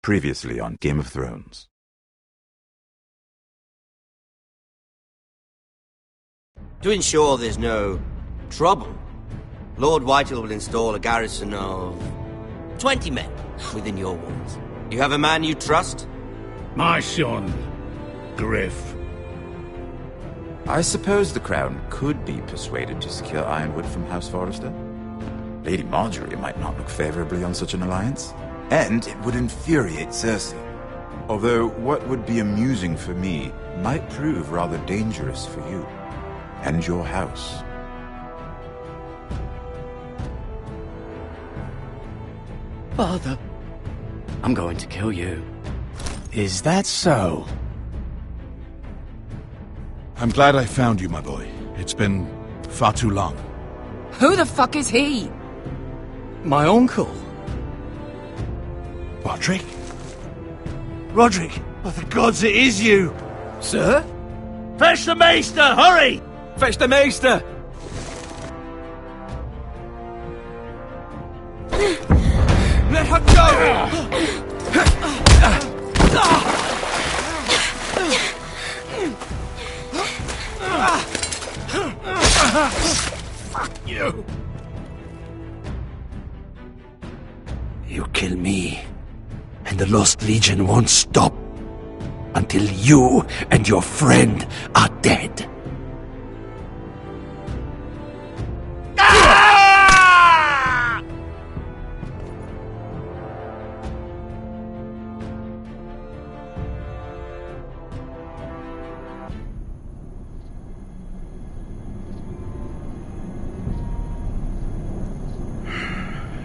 Previously on Game of Thrones. To ensure there's no trouble, Lord Whitehill will install a garrison of 20 men within your walls. You have a man you trust? My son, Griff. I suppose the Crown could be persuaded to secure Ironwood from House Forrester. Lady Marjorie might not look favorably on such an alliance, and it would infuriate Cersei. Although what would be amusing for me might prove rather dangerous for you and your house. Father, I'm going to kill you. Is that so? I'm glad I found you, my boy. It's been far too long. Who the fuck is he? My uncle. Roderick? Roderick! By the gods, it is you! Sir? Fetch the maester, hurry! Fetch the maester! Let her go! Fuck you! You kill me, and the Lost Legion won't stop until you and your friend are dead.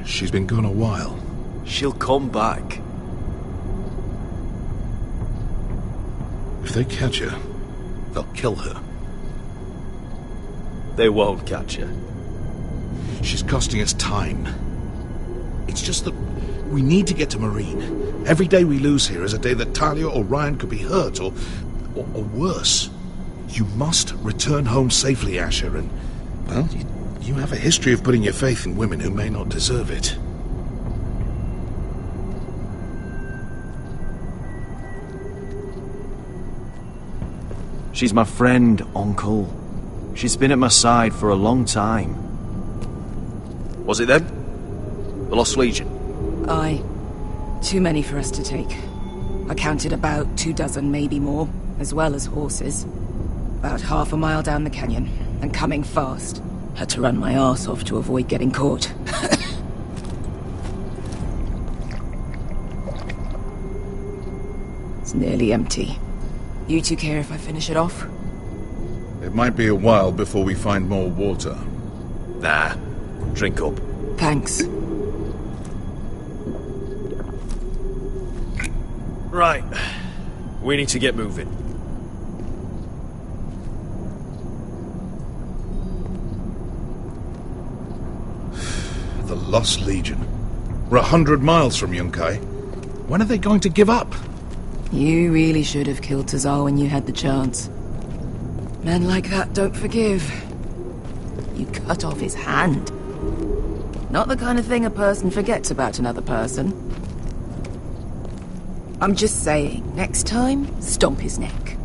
She's been gone a while. She'll come back. If they catch her, they'll kill her. They won't catch her. She's costing us time. It's just that we need to get to Marine. Every day we lose here is a day that Talia or Ryan could be hurt, or worse. You must return home safely, Asher, and, well, you have a history of putting your faith in women who may not deserve it. She's my friend, Uncle. She's been at my side for a long time. Was it them? The Lost Legion? Aye. Too many for us to take. I counted about 24, maybe more, as well as horses. About half a mile down the canyon, and coming fast. Had to run my arse off to avoid getting caught. It's nearly empty. You two care if I finish it off? It might be a while before we find more water. Nah. Drink up. Thanks. Right. We need to get moving. The Lost Legion. We're 100 miles from Yunkai. When are they going to give up? You really should have killed Tazal when you had the chance. Men like that don't forgive. You cut off his hand. Not the kind of thing a person forgets about another person. I'm just saying, next time, stomp his neck.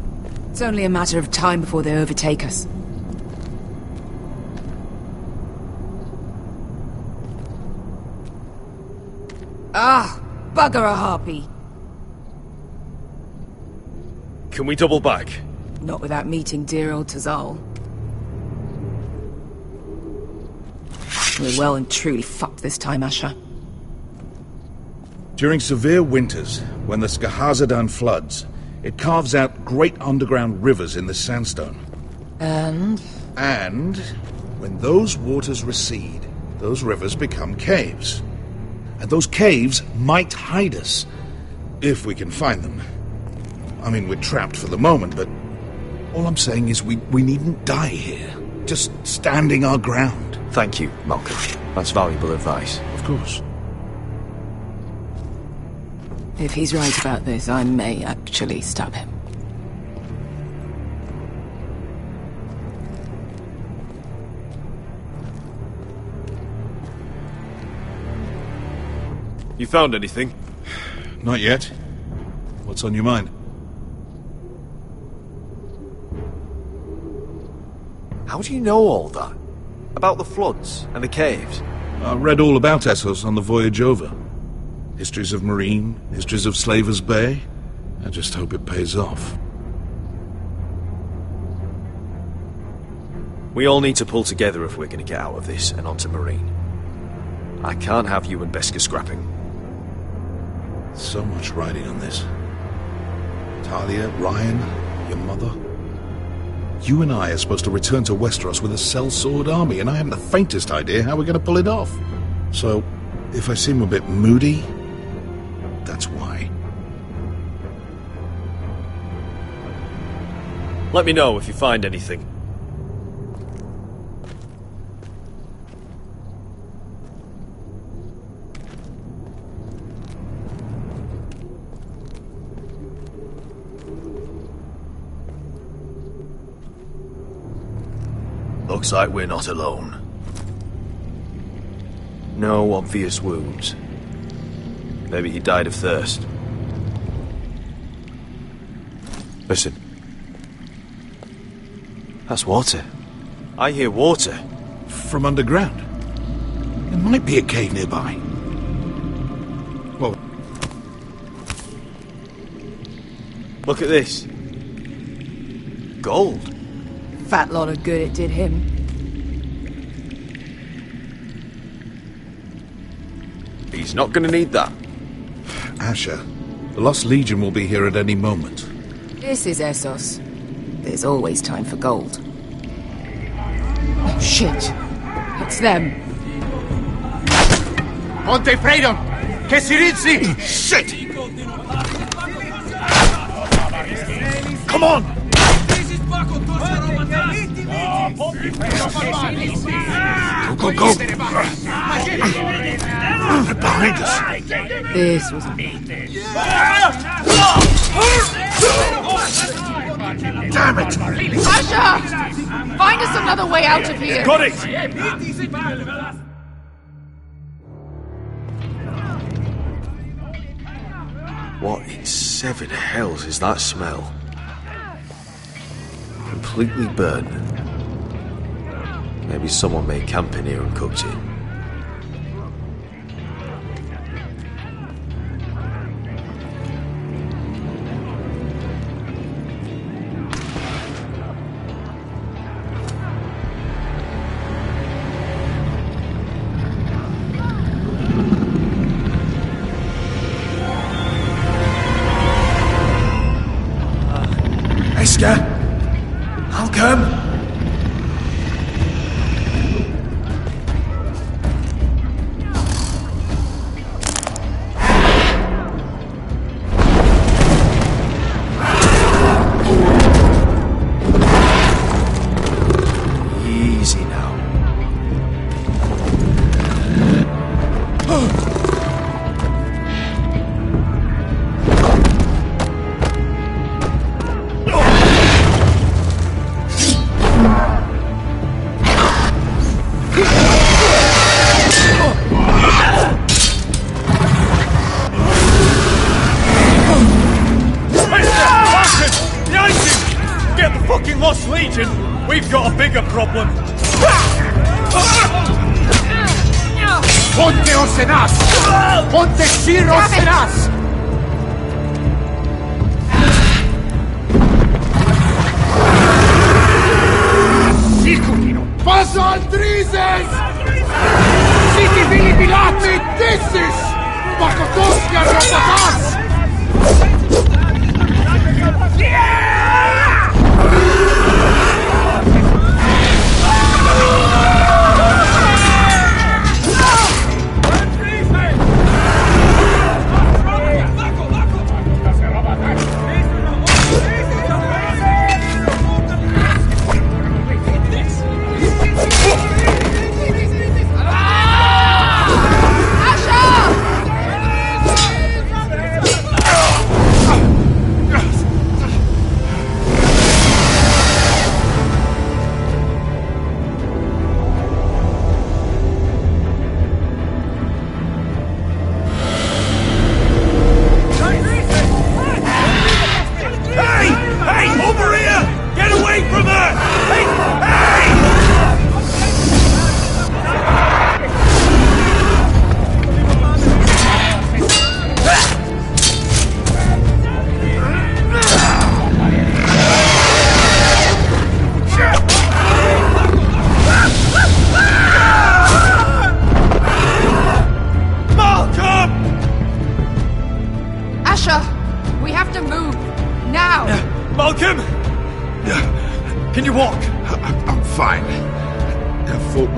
It's only a matter of time before they overtake us. Ah, bugger a harpy. Can we double back? Not without meeting dear old Tazal. We're well and truly fucked this time, Asher. During severe winters, when the Skahazadan floods, it carves out great underground rivers in the sandstone. And when those waters recede, those rivers become caves. And those caves might hide us, if we can find them. I mean, we're trapped for the moment, but all I'm saying is we needn't die here. Just standing our ground. Thank you, Malcolm. That's valuable advice. Of course. if he's right about this, I may actually stab him. You found anything? Not yet. What's on your mind? How do you know all that? About the floods and the caves? I read all about Essos on the voyage over. Histories of Marine, histories of Slavers Bay. I just hope it pays off. We all need to pull together if we're going to get out of this and onto Marine. I can't have you and Beskar scrapping. So much riding on this. Talia, Ryan, your mother. You and I are supposed to return to Westeros with a sellsword army, and I haven't the faintest idea how we're going to pull it off. So, if I seem a bit moody, that's why. Let me know if you find anything. Looks like we're not alone. No obvious wounds. Maybe he died of thirst. Listen. That's water. I hear water. From underground. There might be a cave nearby. Well, Look at this. Gold. Fat lot of good it did him. He's not going to need that. Asher, the Lost Legion will be here at any moment. This is Essos. There's always time for gold. Oh, shit. It's them. Ponte freedom! Che si rizzi! Shit! Come on! Go, go, go! They're behind us. This was... Damn it! Asher! Find us another way out of here! Got it! What in seven hells is that smell? Completely burnt. Maybe someone made camp in here and cooked it. Beskar, I'll come. Easy now. Lost Legion, we've got a bigger problem. Ponte Osenas! Ponte Sir Osenas! Sikutino! Paso Aldrizes! Siti Vili Pilate! Disses! Pakotoska Robotas!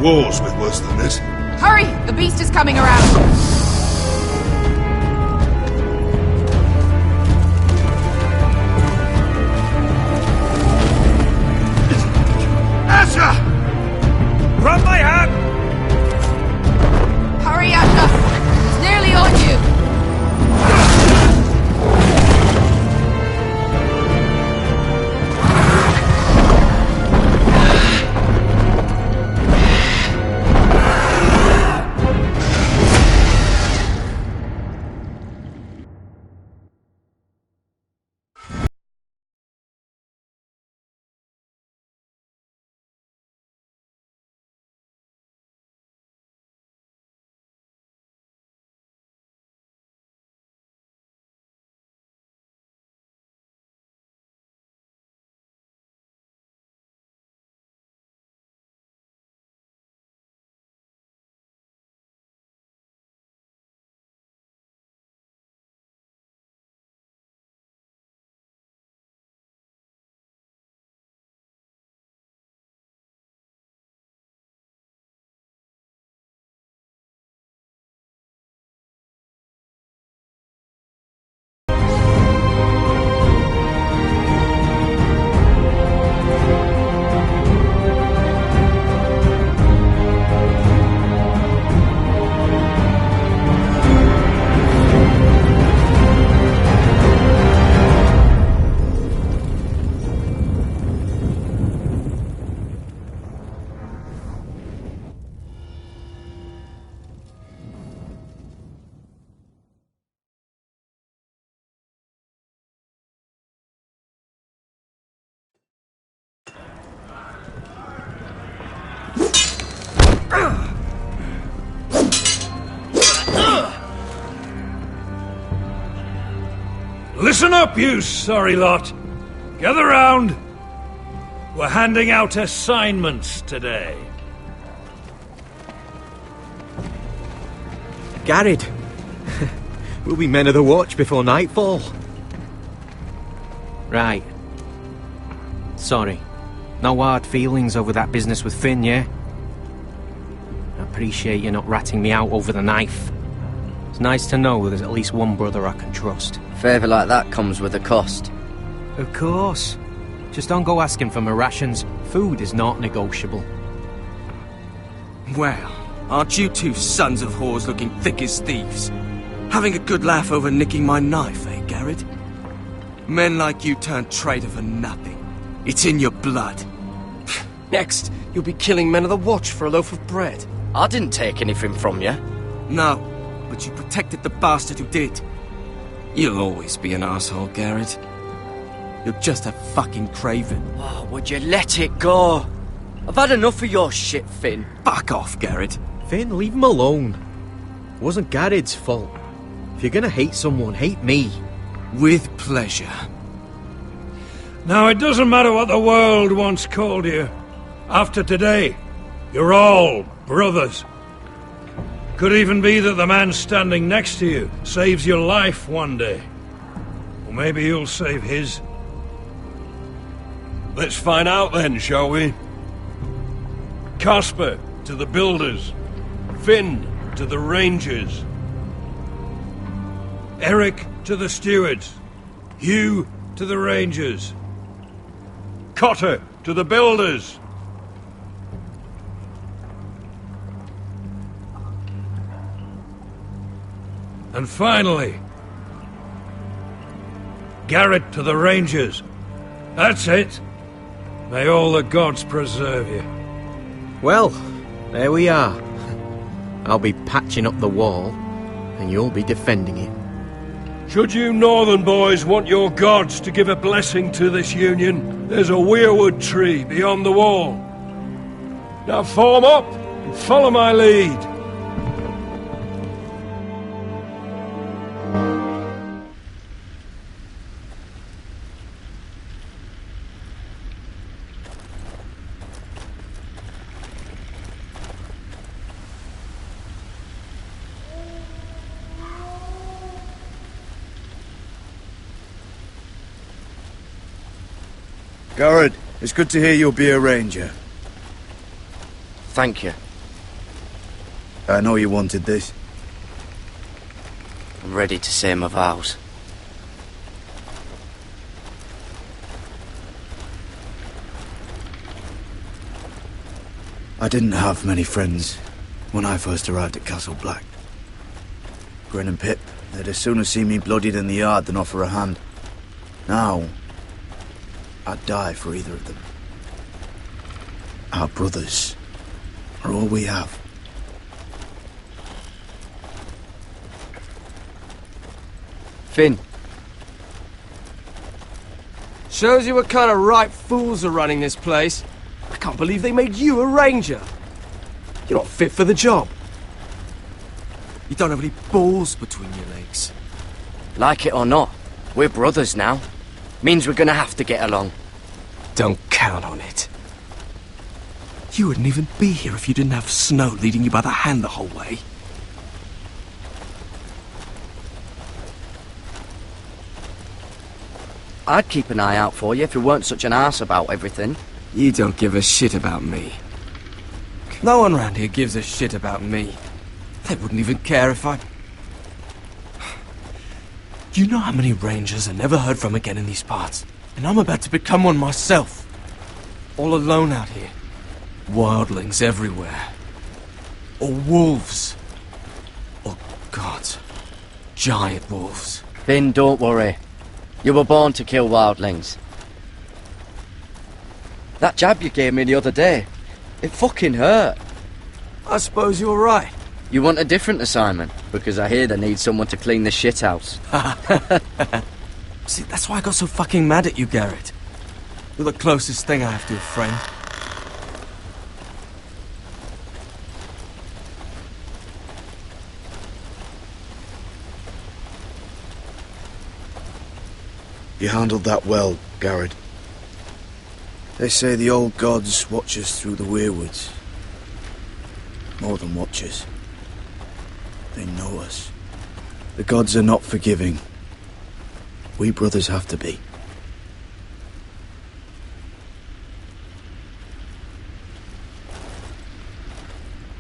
wars with worse than this. Hurry! The beast is coming around! Asher! Grab my hand! Hurry, Asher! It's nearly on you! Listen up, you sorry lot. Gather round. We're handing out assignments today. Garrett. We'll be men of the watch before nightfall. Right. Sorry. No hard feelings over that business with Finn, yeah? I appreciate you not ratting me out over the knife. It's nice to know there's at least one brother I can trust. A favour like that comes with a cost. Of course. Just don't go asking for my rations. Food is not negotiable. Well, aren't you two sons of whores looking thick as thieves? Having a good laugh over nicking my knife, eh, Garrett? Men like you turn traitor for nothing. It's in your blood. Next, you'll be killing men of the watch for a loaf of bread. I didn't take anything from you. No, but you protected the bastard who did. You'll always be an asshole, Garrett. You're just a fucking craven. Oh, would you let it go? I've had enough of your shit, Finn. Fuck off, Garrett. Finn, leave him alone. It wasn't Garrett's fault. If you're gonna hate someone, hate me. With pleasure. Now, it doesn't matter what the world once called you. After today, you're all brothers. Could even be that the man standing next to you saves your life one day. Or maybe you'll save his. Let's find out then, shall we? Casper to the builders. Finn to the rangers. Eric to the stewards. Hugh to the rangers. Cotter to the builders. And finally, Garrett to the rangers. That's it. May all the gods preserve you. Well, there we are. I'll be patching up the wall, and you'll be defending it. Should you northern boys want your gods to give a blessing to this union, there's a weirwood tree beyond the wall. Now form up and follow my lead. Garrett, it's good to hear you'll be a ranger. Thank you. I know you wanted this. I'm ready to say my vows. I didn't have many friends when I first arrived at Castle Black. Grin and Pip, they'd as soon have seen me bloodied in the yard than offer a hand. Now, I'd die for either of them. Our brothers are all we have. Finn. Shows you what kind of ripe fools are running this place. I can't believe they made you a ranger. You're not fit for the job. You don't have any balls between your legs. Like it or not, we're brothers now. Means we're gonna have to get along. Don't count on it. You wouldn't even be here if you didn't have Snow leading you by the hand the whole way. I'd keep an eye out for you if you weren't such an arse about everything. You don't give a shit about me. No one round here gives a shit about me. They wouldn't even care if I... You know how many rangers I never heard from again in these parts? And I'm about to become one myself. All alone out here. Wildlings everywhere. Or wolves. Oh God. Giant wolves. Finn, don't worry. You were born to kill wildlings. That jab you gave me the other day, it fucking hurt. I suppose you're right. You want a different assignment? Because I hear they need someone to clean the shithouse. See, that's why I got so fucking mad at you, Garrett. You're the closest thing I have to a friend. You handled that well, Garrett. They say the old gods watch us through the weirwoods. More than watch us. They know us. The gods are not forgiving. We brothers have to be.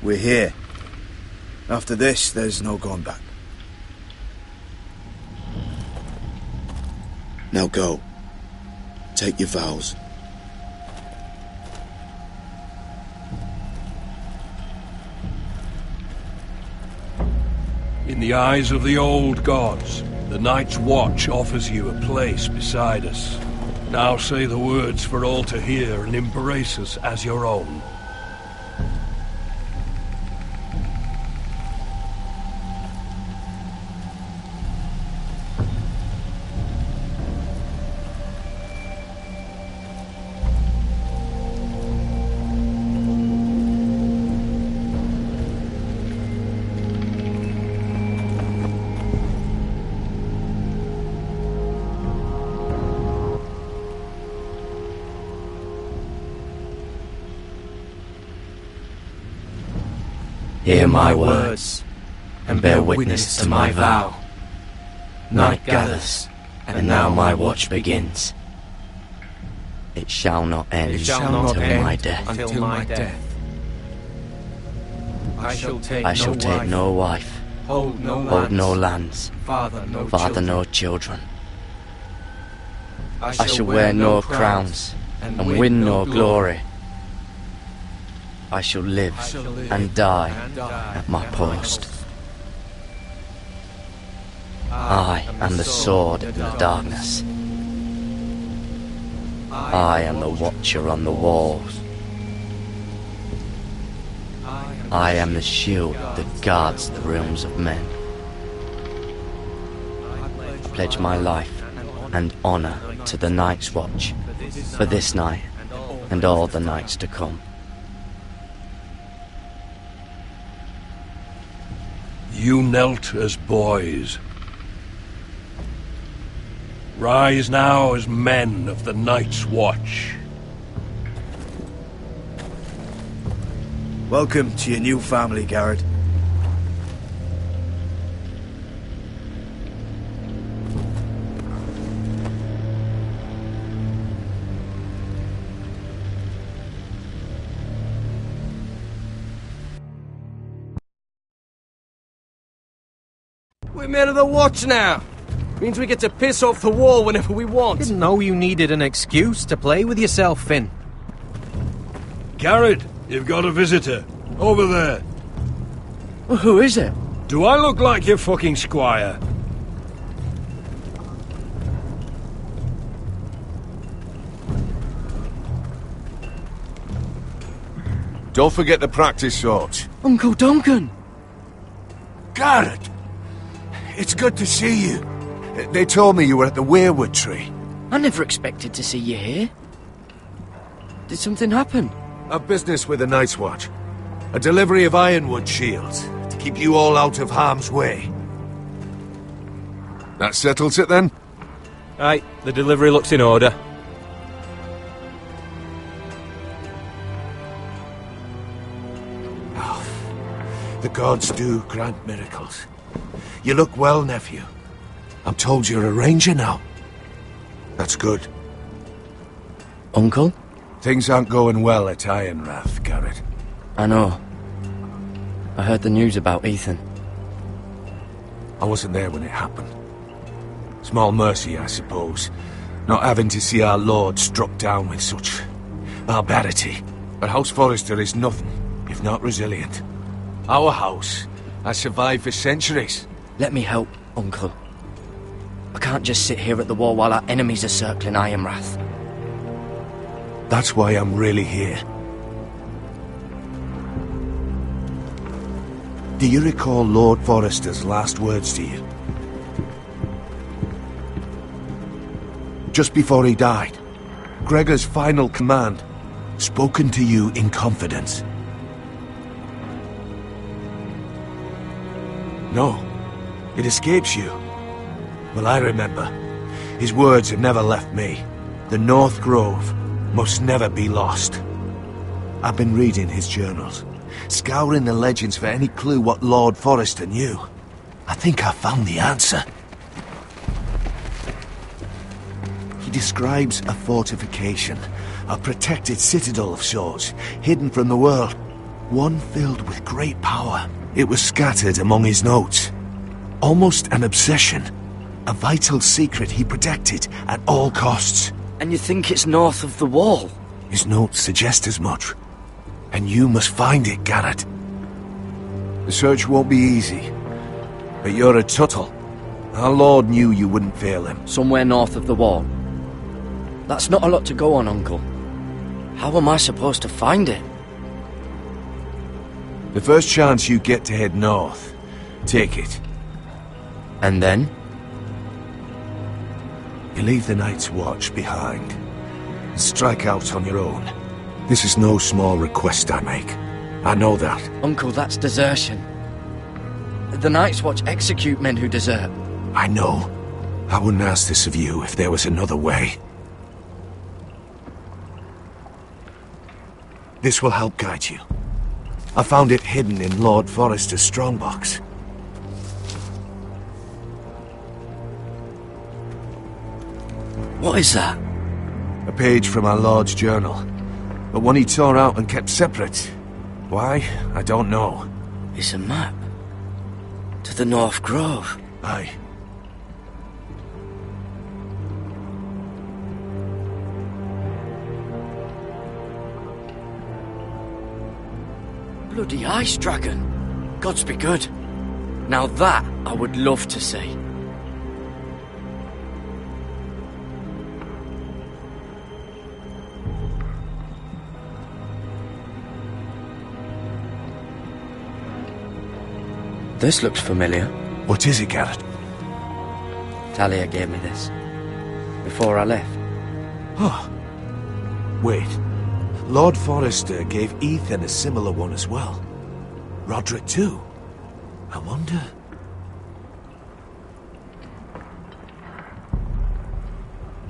We're here. After this, there's no going back. Now go. Take your vows. In the eyes of the old gods, the Night's Watch offers you a place beside us. Now say the words for all to hear and embrace us as your own. Hear my words, and bear witness to my vow. Night gathers, and now my watch begins. It shall not end until my death. Until my death. I shall take no wife, hold hold no lands, father no children. I shall wear no crowns, and win no glory. I shall live and die at my post. I am the sword in the darkness. I am the watcher on the walls. I am the shield that guards the realms of men. I pledge my life and honor to the Night's Watch for this night and all the nights to come. You knelt as boys. Rise now as men of the Night's Watch. Welcome to your new family, Garrett. We're men of the watch now. Means we get to piss off the wall whenever we want. Didn't know you needed an excuse to play with yourself, Finn. Garrett, you've got a visitor. Over there. Well, who is it? Do I look like your fucking squire? Don't forget the practice shorts. Uncle Duncan! Garrett! It's good to see you. They told me you were at the weirwood tree. I never expected to see you here. Did something happen? A business with the Night's Watch. A delivery of ironwood shields to keep you all out of harm's way. That settles it then? Aye, the delivery looks in order. Oh, the gods do grant miracles. You look well, nephew. I'm told you're a ranger now. That's good. Uncle? Things aren't going well at Ironrath, Garrett. I know. I heard the news about Ethan. I wasn't there when it happened. Small mercy, I suppose, not having to see our lord struck down with such barbarity. But House Forrester is nothing if not resilient. Our house has survived for centuries. Let me help, Uncle. I can't just sit here at the wall while our enemies are circling Ironrath. That's why I'm really here. Do you recall Lord Forrester's last words to you? Just before he died, Gregor's final command, spoken to you in confidence. No, it escapes you. Well, I remember. His words have never left me. The North Grove must never be lost. I've been reading his journals, scouring the legends for any clue what Lord Forrester knew. I think I found the answer. He describes a fortification, a protected citadel of sorts, hidden from the world, one filled with great power. It was scattered among his notes. Almost an obsession. A vital secret he protected at all costs. And you think it's north of the wall? His notes suggest as much. And you must find it, Garrett. The search won't be easy. But you're a Tuttle. Our Lord knew you wouldn't fail him. Somewhere north of the wall. That's not a lot to go on, Uncle. How am I supposed to find it? The first chance you get to head north, take it. And then? You leave the Night's Watch behind and strike out on your own. This is no small request I make. I know that. Uncle, that's desertion. The Night's Watch execute men who desert. I know. I wouldn't ask this of you if there was another way. This will help guide you. I found it hidden in Lord Forrester's strongbox. What is that? A page from our Lord's journal. But one he tore out and kept separate. Why? I don't know. It's a map. To the North Grove. Aye. Bloody ice dragon. Gods be good. Now that I would love to see. This looks familiar. What is it, Garrett? Talia gave me this. Before I left. Oh. Wait. Lord Forrester gave Ethan a similar one as well. Roderick too. I wonder...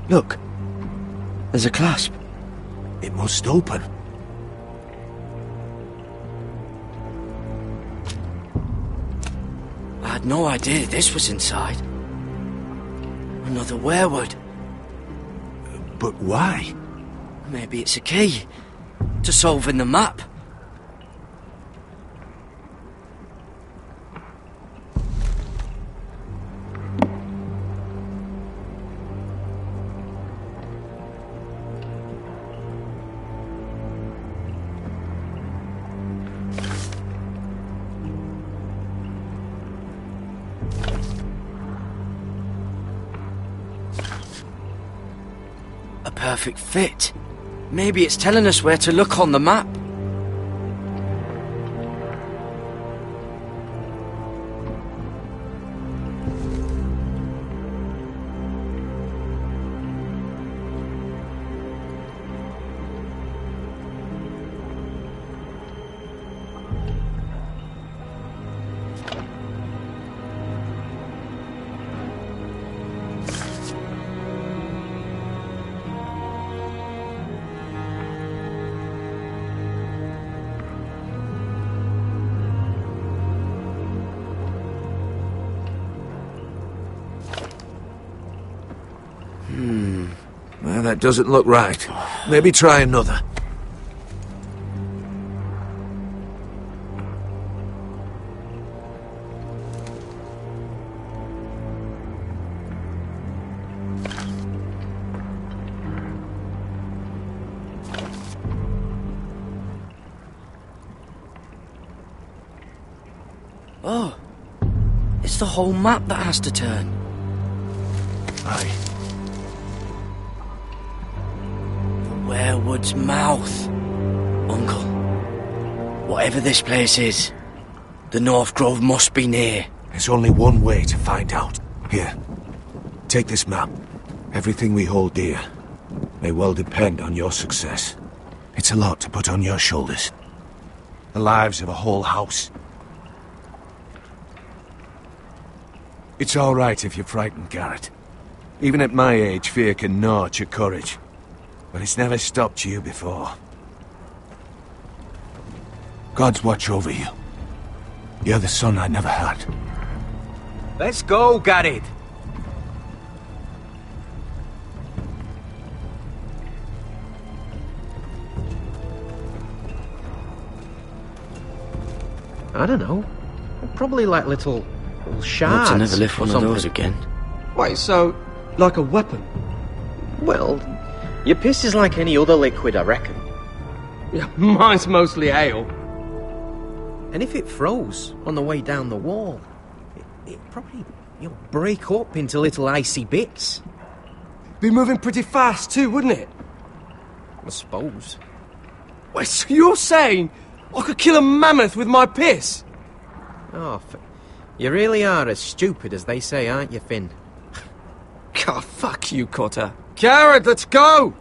Look. There's a clasp. It must open. I had no idea this was inside. Another werewood. But why? Maybe it's a key to solving the map. perfect fit. Maybe it's telling us where to look on the map. Well, that doesn't look right. Maybe try another. Oh, it's the whole map that has to turn. Aye. Werewood's mouth. Uncle, whatever this place is, the North Grove must be near. There's only one way to find out. Here, take this map. Everything we hold dear may well depend on your success. It's a lot to put on your shoulders. The lives of a whole house. It's all right if you're frightened, Garrett. Even at my age, fear can gnaw at your courage. But it's never stopped you before. God's watch over you. You're the son I never had. Let's go, Garrett. I don't know. Probably like little shards. Not to never lift one of those again. Wait, so, like a weapon? Well, your piss is like any other liquid, I reckon. Yeah, mine's mostly ale. And if it froze on the way down the wall, it'd probably, break up into little icy bits. Be moving pretty fast too, wouldn't it? I suppose. Wait, so you're saying I could kill a mammoth with my piss? Oh, you really are as stupid as they say, aren't you, Finn? God, fuck you, Cotter. Garrett, let's go!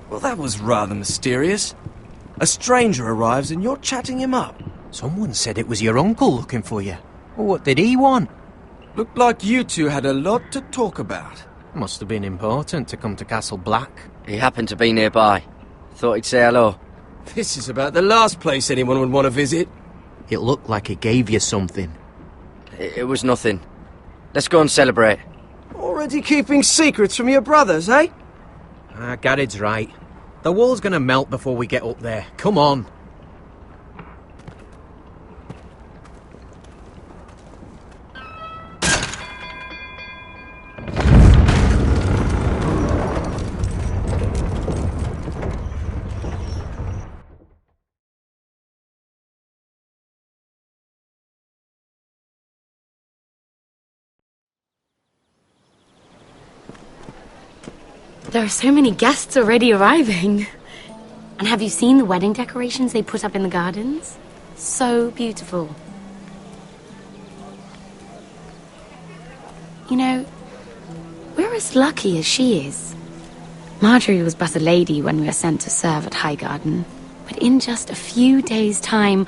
Well, that was rather mysterious. A stranger arrives and you're chatting him up. Someone said it was your uncle looking for you. Well, what did he want? Looked like you two had a lot to talk about. Must have been important to come to Castle Black. He happened to be nearby. Thought he'd say hello. This is about the last place anyone would want to visit. It looked like he gave you something. It was nothing. Let's go and celebrate. Already keeping secrets from your brothers, eh? Garrett's right. The wall's gonna melt before we get up there. Come on. There are so many guests already arriving. And have you seen the wedding decorations they put up in the gardens? So beautiful. You know, we're as lucky as she is. Marjorie was but a lady when we were sent to serve at Highgarden, but in just a few days' time,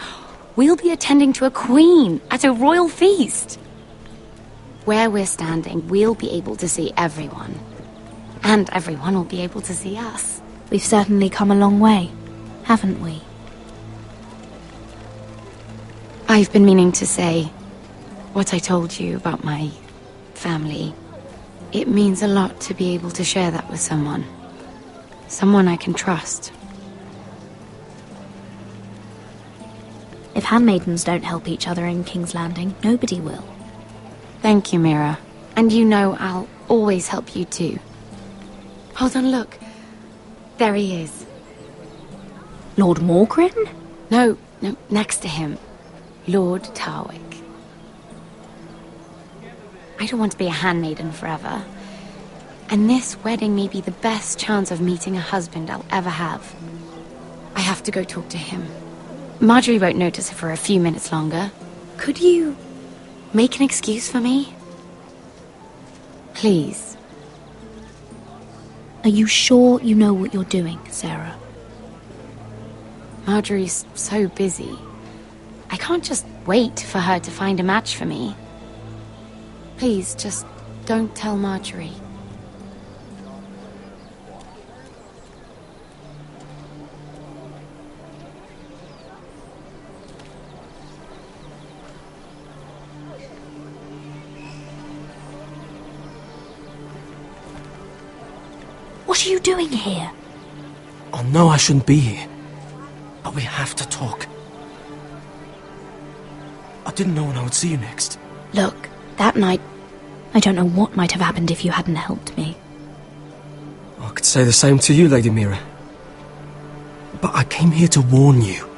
we'll be attending to a queen at a royal feast. Where we're standing, we'll be able to see everyone. And everyone will be able to see us. We've certainly come a long way, haven't we? I've been meaning to say what I told you about my family. It means a lot to be able to share that with someone. Someone I can trust. If handmaidens don't help each other in King's Landing, nobody will. Thank you, Mira. And you know I'll always help you too. Hold on, look. There he is. Lord Morgrin? No, next to him. Lord Tarwick. I don't want to be a handmaiden forever. And this wedding may be the best chance of meeting a husband I'll ever have. I have to go talk to him. Marjorie won't notice it for a few minutes longer. Could you make an excuse for me? Please. Are you sure you know what you're doing, Sarah? Marjorie's so busy. I can't just wait for her to find a match for me. Please, just don't tell Marjorie. What are you doing here? I know I shouldn't be here, but we have to talk. I didn't know when I would see you next. Look, that night, I don't know what might have happened if you hadn't helped me. I could say the same to you, Lady Mira. But I came here to warn you.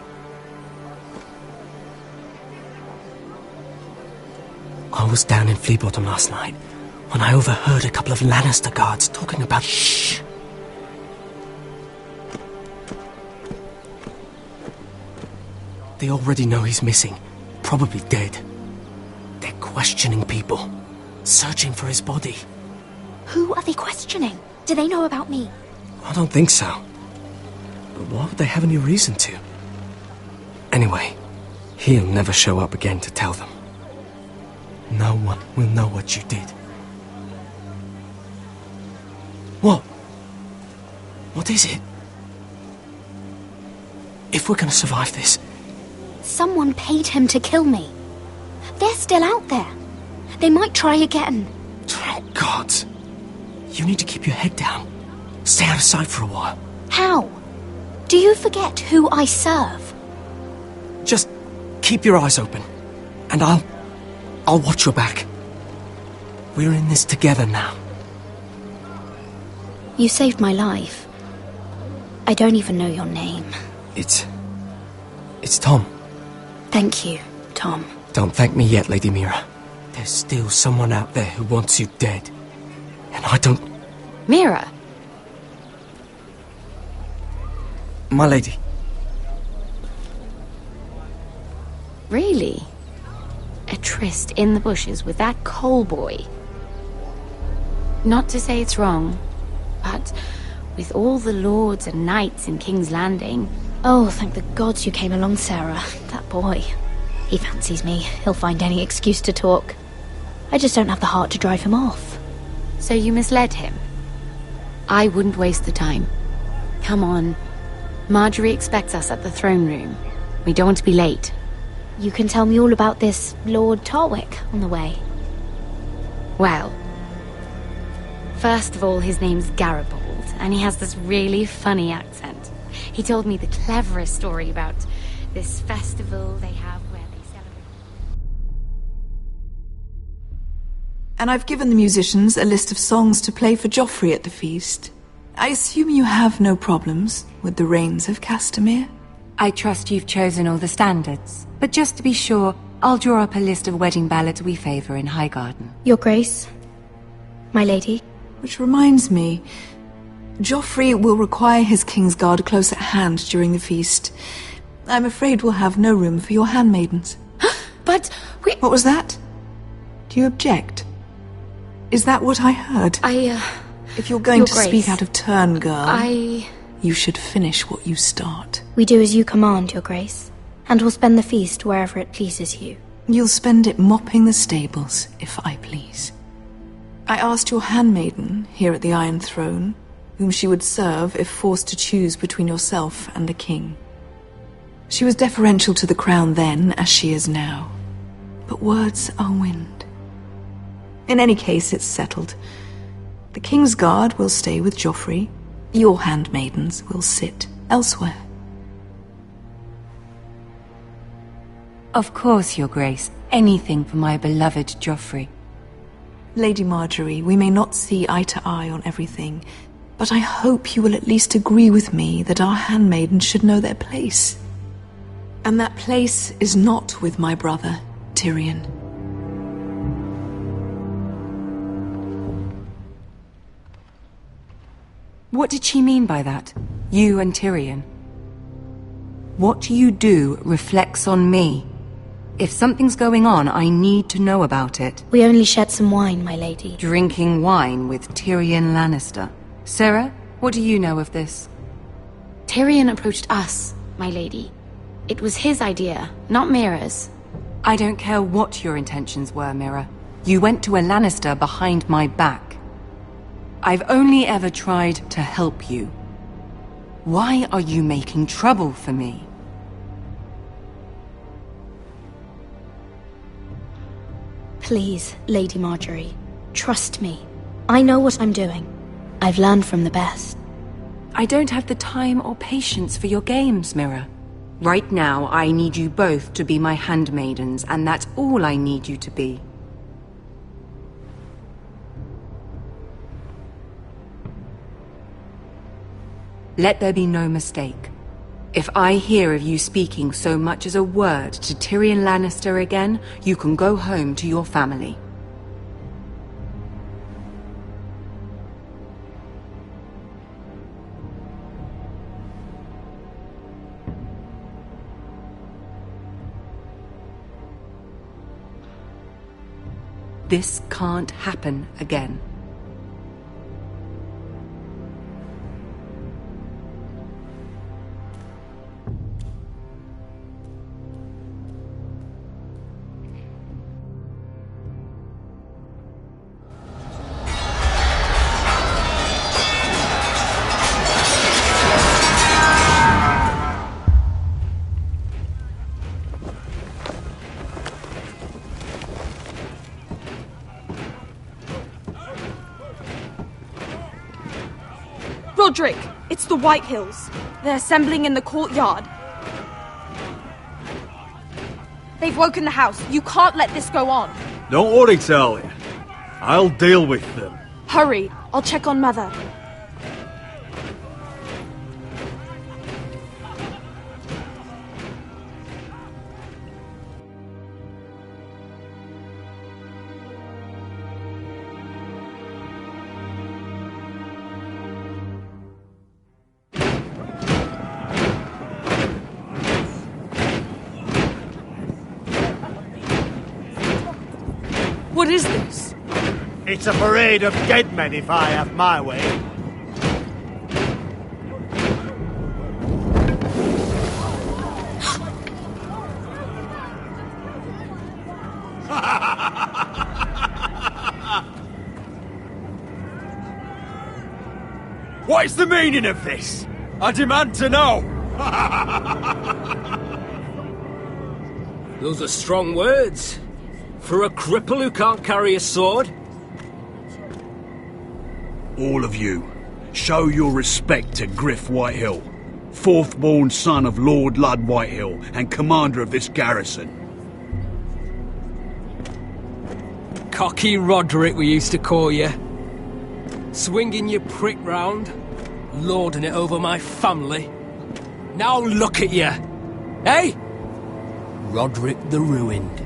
I was down in Fleabottom last night when I overheard a couple of Lannister guards talking about... Shh! They already know he's missing, probably dead. They're questioning people, searching for his body. Who are they questioning? Do they know about me? I don't think so. But why would they have any reason to? Anyway, he'll never show up again to tell them. No one will know what you did. What? What is it? If we're gonna survive this... Someone paid him to kill me. They're still out there. They might try again. Gods. You need to keep your head down. Stay out of sight for a while. How? Do you forget who I serve? Just keep your eyes open. And I'll watch your back. We're in this together now. You saved my life. I don't even know your name. It's Tom. Thank you, Tom. Don't thank me yet, Lady Mira. There's still someone out there who wants you dead. And I don't... Mira! My lady. Really? A tryst in the bushes with that coal boy? Not to say it's wrong, but with all the lords and knights in King's Landing... Oh, thank the gods you came along, Sarah. That boy. He fancies me. He'll find any excuse to talk. I just don't have the heart to drive him off. So you misled him? I wouldn't waste the time. Come on. Marjorie expects us at the throne room. We don't want to be late. You can tell me all about this Lord Tarwick on the way. Well, first of all, his name's Garibald, and he has this really funny accent. He told me the cleverest story about this festival they have where they celebrate... And I've given the musicians a list of songs to play for Joffrey at the feast. I assume you have no problems with the Rains of Castamere? I trust you've chosen all the standards. But just to be sure, I'll draw up a list of wedding ballads we favour in Highgarden. Your Grace, my lady. Which reminds me, Joffrey will require his Kingsguard close at hand during the feast. I'm afraid we'll have no room for your handmaidens. But we... What was that? Do you object? Is that what I heard? If you're going Your to Grace, speak out of turn, girl, you should finish what you start. We do as you command, Your Grace, and we'll spend the feast wherever it pleases you. You'll spend it mopping the stables, if I please. I asked your handmaiden here at the Iron Throne whom she would serve if forced to choose between yourself and the king. She was deferential to the crown then, as she is now. But words are wind. In any case, it's settled. The King's Guard will stay with Joffrey. Your handmaidens will sit elsewhere. Of course, Your Grace. Anything for my beloved Joffrey. Lady Marjorie, we may not see eye to eye on everything, but I hope you will at least agree with me that our handmaidens should know their place. And that place is not with my brother, Tyrion. What did she mean by that? You and Tyrion? What you do reflects on me. If something's going on, I need to know about it. We only shed some wine, my lady. Drinking wine with Tyrion Lannister. Sarah, what do you know of this? Tyrion approached us, my lady. It was his idea, not Mira's. I don't care what your intentions were, Mira. You went to a Lannister behind my back. I've only ever tried to help you. Why are you making trouble for me? Please, Lady Marjorie, trust me. I know what I'm doing. I've learned from the best. I don't have the time or patience for your games, Mira. Right now, I need you both to be my handmaidens, and that's all I need you to be. Let there be no mistake. If I hear of you speaking so much as a word to Tyrion Lannister again, you can go home to your family. This can't happen again. Roderick, it's the White Hills. They're assembling in the courtyard. They've woken the house. You can't let this go on. Don't worry, Talia. I'll deal with them. Hurry, I'll check on Mother. What is this? It's a parade of dead men, if I have my way. What is the meaning of this? I demand to know. Those are strong words. For a cripple who can't carry a sword? All of you, show your respect to Griff Whitehill, fourth-born son of Lord Lud Whitehill and commander of this garrison. Cocky Roderick, we used to call you. Swinging your prick round, lording it over my family. Now look at you. Hey? Roderick the Ruined.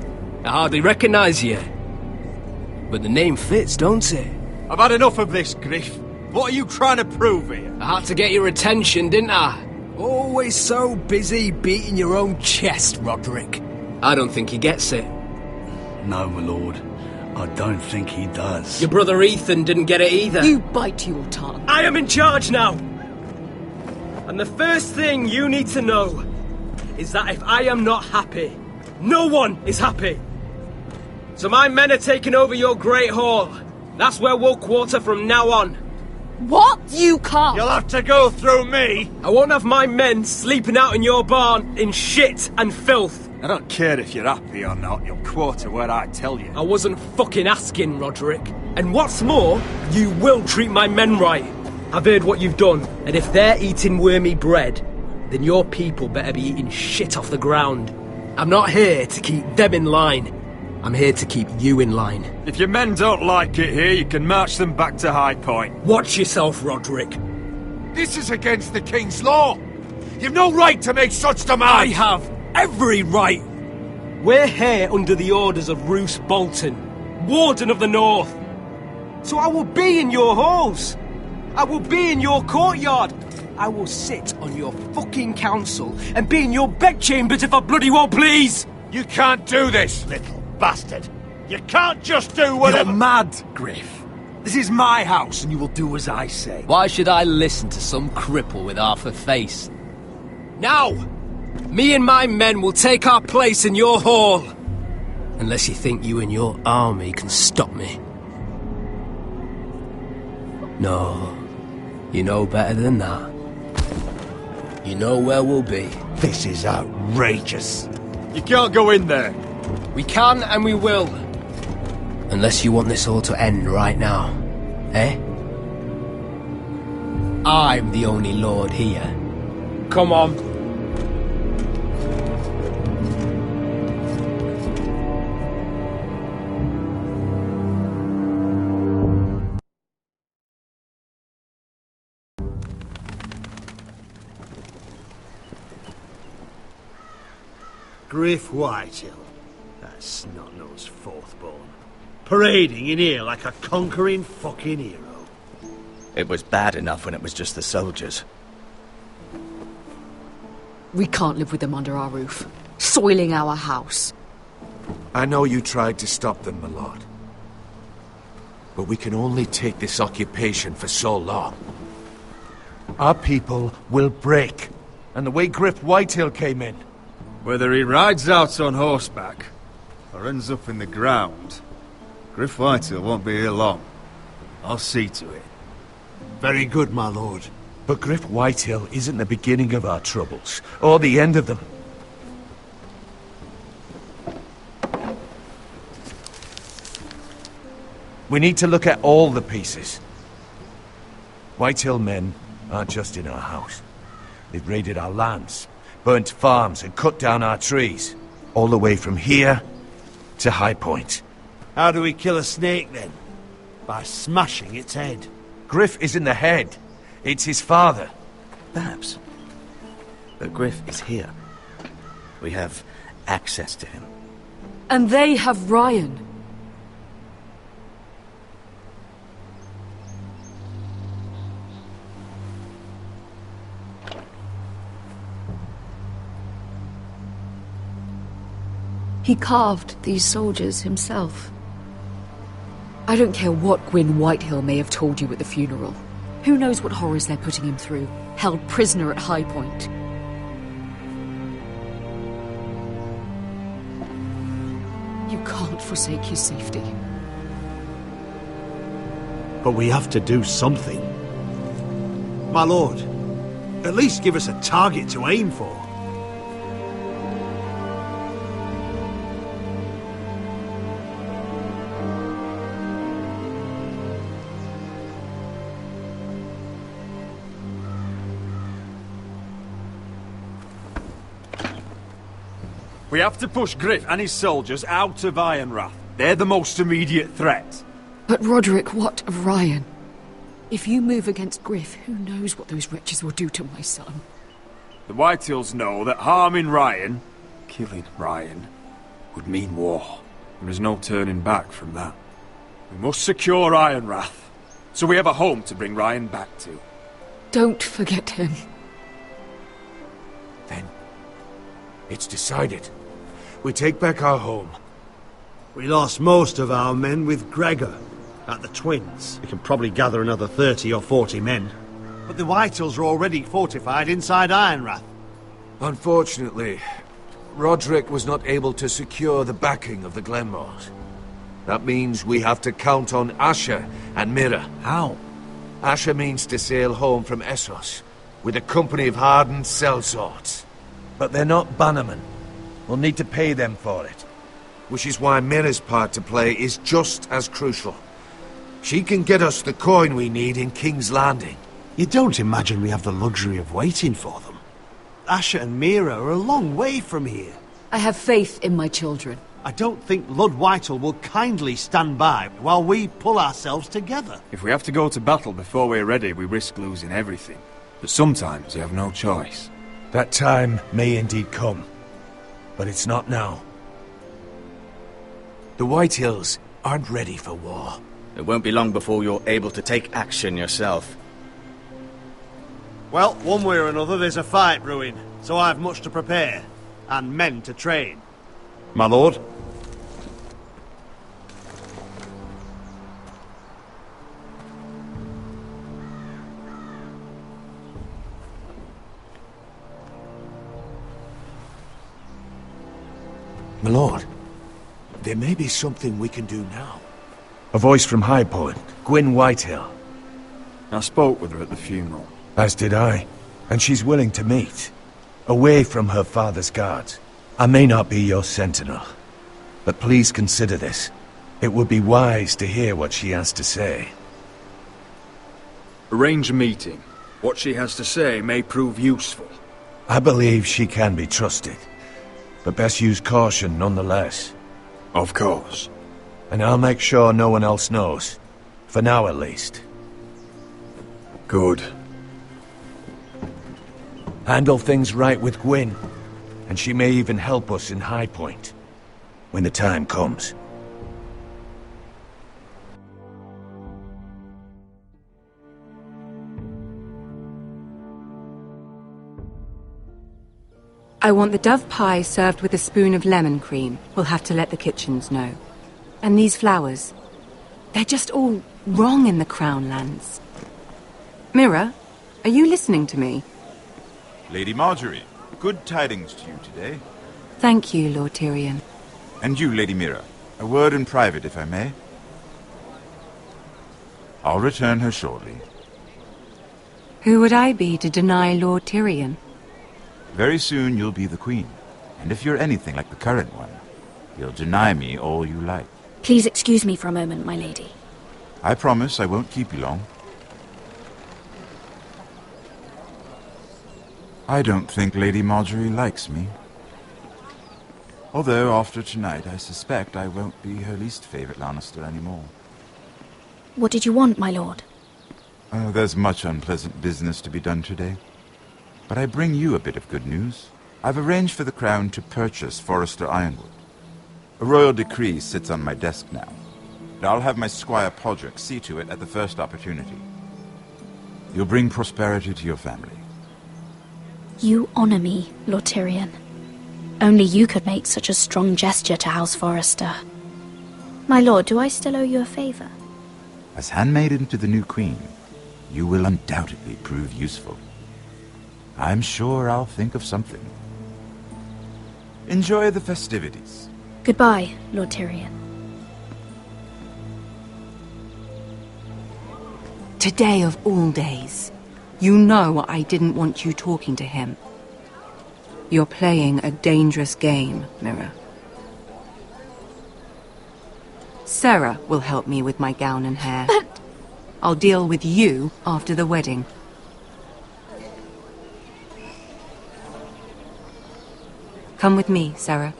I hardly recognise you. But the name fits, don't it? I've had enough of this, Griff. What are you trying to prove here? I had to get your attention, didn't I? Always so busy beating your own chest, Roderick. I don't think he gets it. No, my lord. I don't think he does. Your brother Ethan didn't get it either. You bite your tongue. I am in charge now! And the first thing you need to know is that if I am not happy, no one is happy. So my men are taking over your Great Hall. That's where we'll quarter from now on. What? You can't. You'll have to go through me. I won't have my men sleeping out in your barn in shit and filth. I don't care if you're happy or not. You'll quarter where I tell you. I wasn't fucking asking, Roderick. And what's more, you will treat my men right. I've heard what you've done, and if they're eating wormy bread, then your people better be eating shit off the ground. I'm not here to keep them in line. I'm here to keep you in line. If your men don't like it here, you can march them back to High Point. Watch yourself, Roderick. This is against the King's law. You've no right to make such demands. I have every right. We're here under the orders of Roose Bolton, Warden of the North. So I will be in your halls. I will be in your courtyard. I will sit on your fucking council and be in your bedchambers if I bloody well please. You can't do this, little bastard. You can't just do whatever... You're mad, Griff. This is my house and you will do as I say. Why should I listen to some cripple with half a face? Now, me and my men will take our place in your hall. Unless you think you and your army can stop me. No, you know better than that. You know where we'll be. This is outrageous. You can't go in there. We can and we will. Unless you want this all to end right now. Eh? I'm the only lord here. Come on. Griff Whitehill, that snot-nosed fourthborn, parading in here like a conquering fucking hero. It was bad enough when it was just the soldiers. We can't live with them under our roof, soiling our house. I know you tried to stop them, my lord. But we can only take this occupation for so long. Our people will break. And the way Griff Whitehill came in... Whether he rides out on horseback or ends up in the ground, Griff Whitehill won't be here long. I'll see to it. Very good, my lord. But Griff Whitehill isn't the beginning of our troubles, or the end of them. We need to look at all the pieces. Whitehill men aren't just in our house. They've raided our lands, burnt farms and cut down our trees. All the way from here to High Point. How do we kill a snake, then? By smashing its head. Griff isn't the head. It's his father. Perhaps. But Griff is here. We have access to him. And they have Ryan. He carved these soldiers himself. I don't care what Gwyn Whitehill may have told you at the funeral. Who knows what horrors they're putting him through, held prisoner at High Point. You can't forsake his safety. But we have to do something. My lord, at least give us a target to aim for. We have to push Griff and his soldiers out of Ironrath. They're the most immediate threat. But Roderick, what of Ryan? If you move against Griff, who knows what those wretches will do to my son? The Whitehills know that harming Ryan, killing Ryan, would mean war. There is no turning back from that. We must secure Ironrath, so we have a home to bring Ryan back to. Don't forget him. Then, it's decided. We take back our home. We lost most of our men with Gregor at the Twins. We can probably gather another 30 or 40 men. But the Whitehills are already fortified inside Ironrath. Unfortunately, Roderick was not able to secure the backing of the Glenmores. That means we have to count on Asher and Mira. How? Asher means to sail home from Essos with a company of hardened sellswords. But they're not bannermen. We'll need to pay them for it. Which is why Mira's part to play is just as crucial. She can get us the coin we need in King's Landing. You don't imagine we have the luxury of waiting for them? Asher and Mira are a long way from here. I have faith in my children. I don't think Lord Whitehall will kindly stand by while we pull ourselves together. If we have to go to battle before we're ready, we risk losing everything. But sometimes you have no choice. That time may indeed come, but it's not now. The Whitehills aren't ready for war. It won't be long before you're able to take action yourself. Well, one way or another there's a fight brewing, so I've much to prepare, and men to train. My lord? My lord, there may be something we can do now. A voice from High Point, Gwyn Whitehill. I spoke with her at the funeral. As did I, and she's willing to meet. Away from her father's guards. I may not be your sentinel, but please consider this. It would be wise to hear what she has to say. Arrange a meeting. What she has to say may prove useful. I believe she can be trusted, but best use caution nonetheless. Of course. And I'll make sure no one else knows. For now, at least. Good. Handle things right with Gwyn, and she may even help us in High Point, when the time comes. I want the dove pie served with a spoon of lemon cream. We'll have to let the kitchens know. And these flowers. They're just all wrong in the Crown lands. Mira, are you listening to me? Lady Marjorie, good tidings to you today. Thank you, Lord Tyrion. And you, Lady Mira. A word in private, if I may. I'll return her shortly. Who would I be to deny Lord Tyrion? Very soon you'll be the queen. And if you're anything like the current one, you'll deny me all you like. Please excuse me for a moment, my lady. I promise I won't keep you long. I don't think Lady Marjorie likes me. Although, after tonight, I suspect I won't be her least favorite Lannister anymore. What did you want, my lord? There's much unpleasant business to be done today. But I bring you a bit of good news. I've arranged for the Crown to purchase Forrester Ironwood. A royal decree sits on my desk now. And I'll have my squire Podrick see to it at the first opportunity. You'll bring prosperity to your family. You honor me, Lord Tyrion. Only you could make such a strong gesture to House Forrester. My lord, do I still owe you a favor? As handmaiden to the new queen, you will undoubtedly prove useful. I'm sure I'll think of something. Enjoy the festivities. Goodbye, Lord Tyrion. Today of all days. You know I didn't want you talking to him. You're playing a dangerous game, Mira. Sarah will help me with my gown and hair. But... I'll deal with you after the wedding. Come with me, Sarah.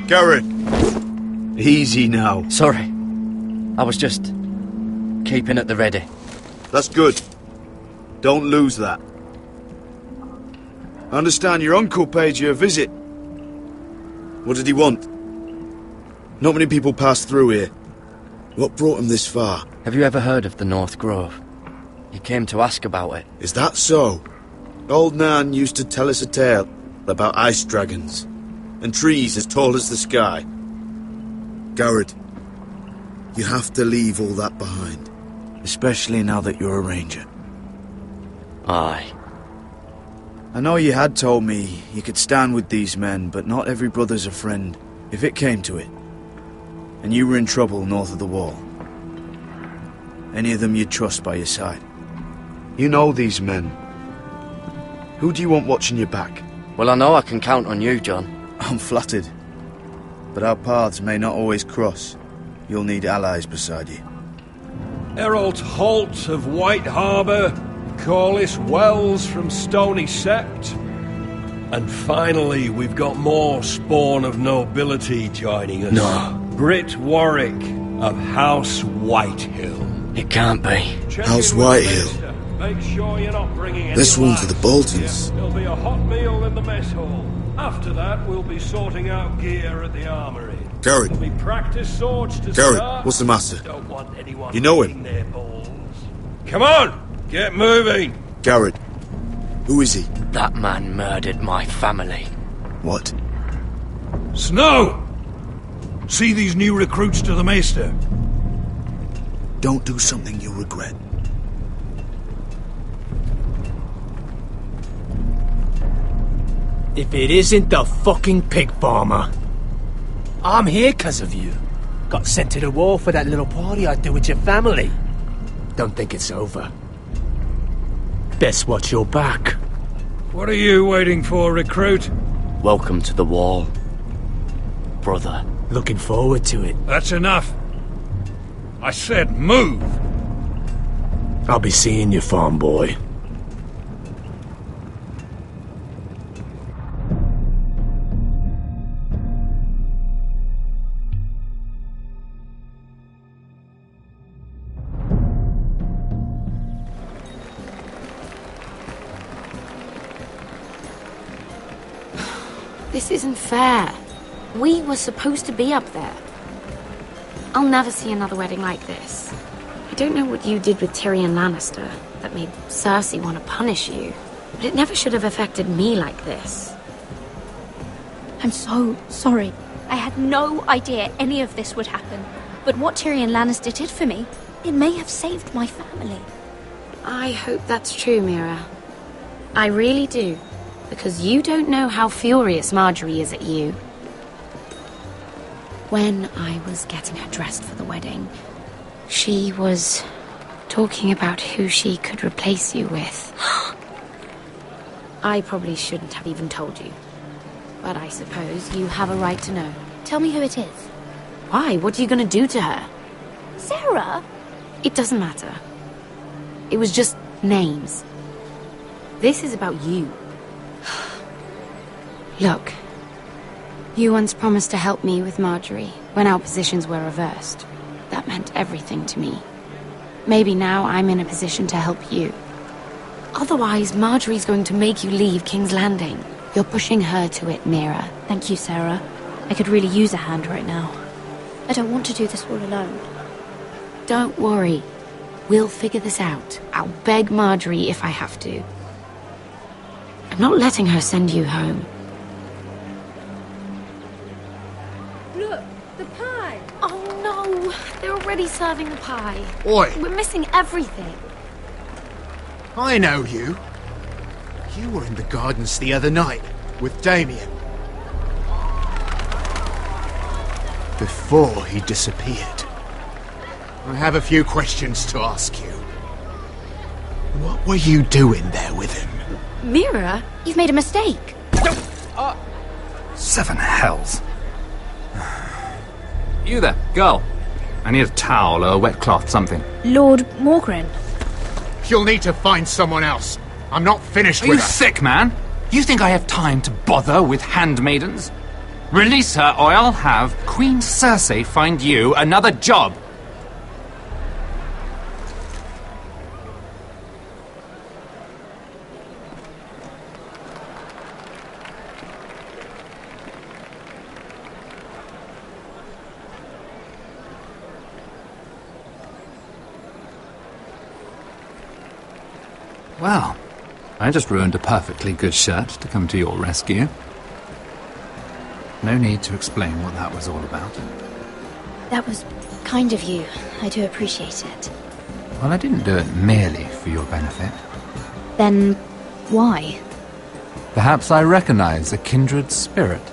Garrett! Easy now. Sorry. I was just keeping at the ready. That's good. Don't lose that. I understand your uncle paid you a visit. What did he want? Not many people pass through here. What brought him this far? Have you ever heard of the North Grove? He came to ask about it. Is that so? Old Nan used to tell us a tale about ice dragons and trees as tall as the sky. Garrett, you have to leave all that behind. Especially now that you're a ranger. Aye. I know you had told me you could stand with these men, but not every brother's a friend, if it came to it. And you were in trouble north of the wall. Any of them you'd trust by your side. You know these men. Who do you want watching your back? Well, I know I can count on you, John. I'm flattered. But our paths may not always cross. You'll need allies beside you. Errol Holt of White Harbour, Corliss Wells from Stony Sept. And finally, we've got more spawn of nobility joining us. No. Britt Warwick of House Whitehill. It can't be. House Whitehill. Make sure you're not bringing any This one to the lads. Boltons. There'll be a hot meal in the mess hall. After that, we'll be sorting out gear at the armory. Garrett. There'll be practice swords to Garrett, start. what's the matter? Don't want anyone You know him? eating their balls. Come on, get moving. Garrett. Who is he? That man murdered my family. What? Snow! See these new recruits to the Maester? Don't do something you'll regret. If it isn't the fucking pig farmer. I'm here 'cause of you. Got sent to the war for that little party I do with your family. Don't think it's over. Best watch your back. What are you waiting for, recruit? Welcome to the wall, brother. Looking forward to it. That's enough. I said move. I'll be seeing you, farm boy. This isn't fair. We were supposed to be up there. I'll never see another wedding like this. I don't know what you did with Tyrion Lannister that made Cersei want to punish you, but it never should have affected me like this. I'm so sorry. I had no idea any of this would happen. But what Tyrion Lannister did for me, it may have saved my family. I hope that's true, Mira. I really do. Because you don't know how furious Marjorie is at you. When I was getting her dressed for the wedding, she was talking about who she could replace you with. I probably shouldn't have even told you. But I suppose you have a right to know. Tell me who it is. Why? What are you going to do to her? Sarah? It doesn't matter. It was just names. This is about you. Look, you once promised to help me with Marjorie when our positions were reversed. That meant everything to me. Maybe now I'm in a position to help you. Otherwise, Marjorie's going to make you leave King's Landing. You're pushing her to it, Mira. Thank you, Sarah. I could really use a hand right now. I don't want to do this all alone. Don't worry. We'll figure this out. I'll beg Marjorie if I have to. I'm not letting her send you home. Look, the pie! Oh no! They're already serving the pie. Oi! We're missing everything. I know you. You were in the gardens the other night with Damien. Before he disappeared. I have a few questions to ask you. What were you doing there with him? Mira, you've made a mistake. Seven hells. You there, girl. I need a towel or a wet cloth, something. Lord Morgren. You'll need to find someone else. I'm not finished Are with you her. sick, man? You think I have time to bother with handmaidens? Release her, or I'll have Queen Cersei find you another job. Well, I just ruined a perfectly good shirt to come to your rescue. No need to explain what that was all about. That was kind of you. I do appreciate it. Well, I didn't do it merely for your benefit. Then why? Perhaps I recognize a kindred spirit.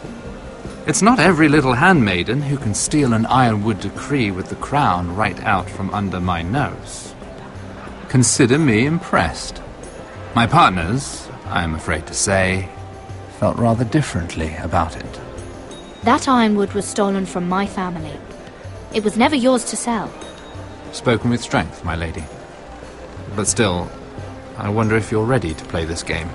It's not every little handmaiden who can steal an ironwood decree with the crown right out from under my nose. Consider me impressed. My partners, I am afraid to say, felt rather differently about it. That ironwood was stolen from my family. It was never yours to sell. Spoken with strength, my lady. But still, I wonder if you're ready to play this game.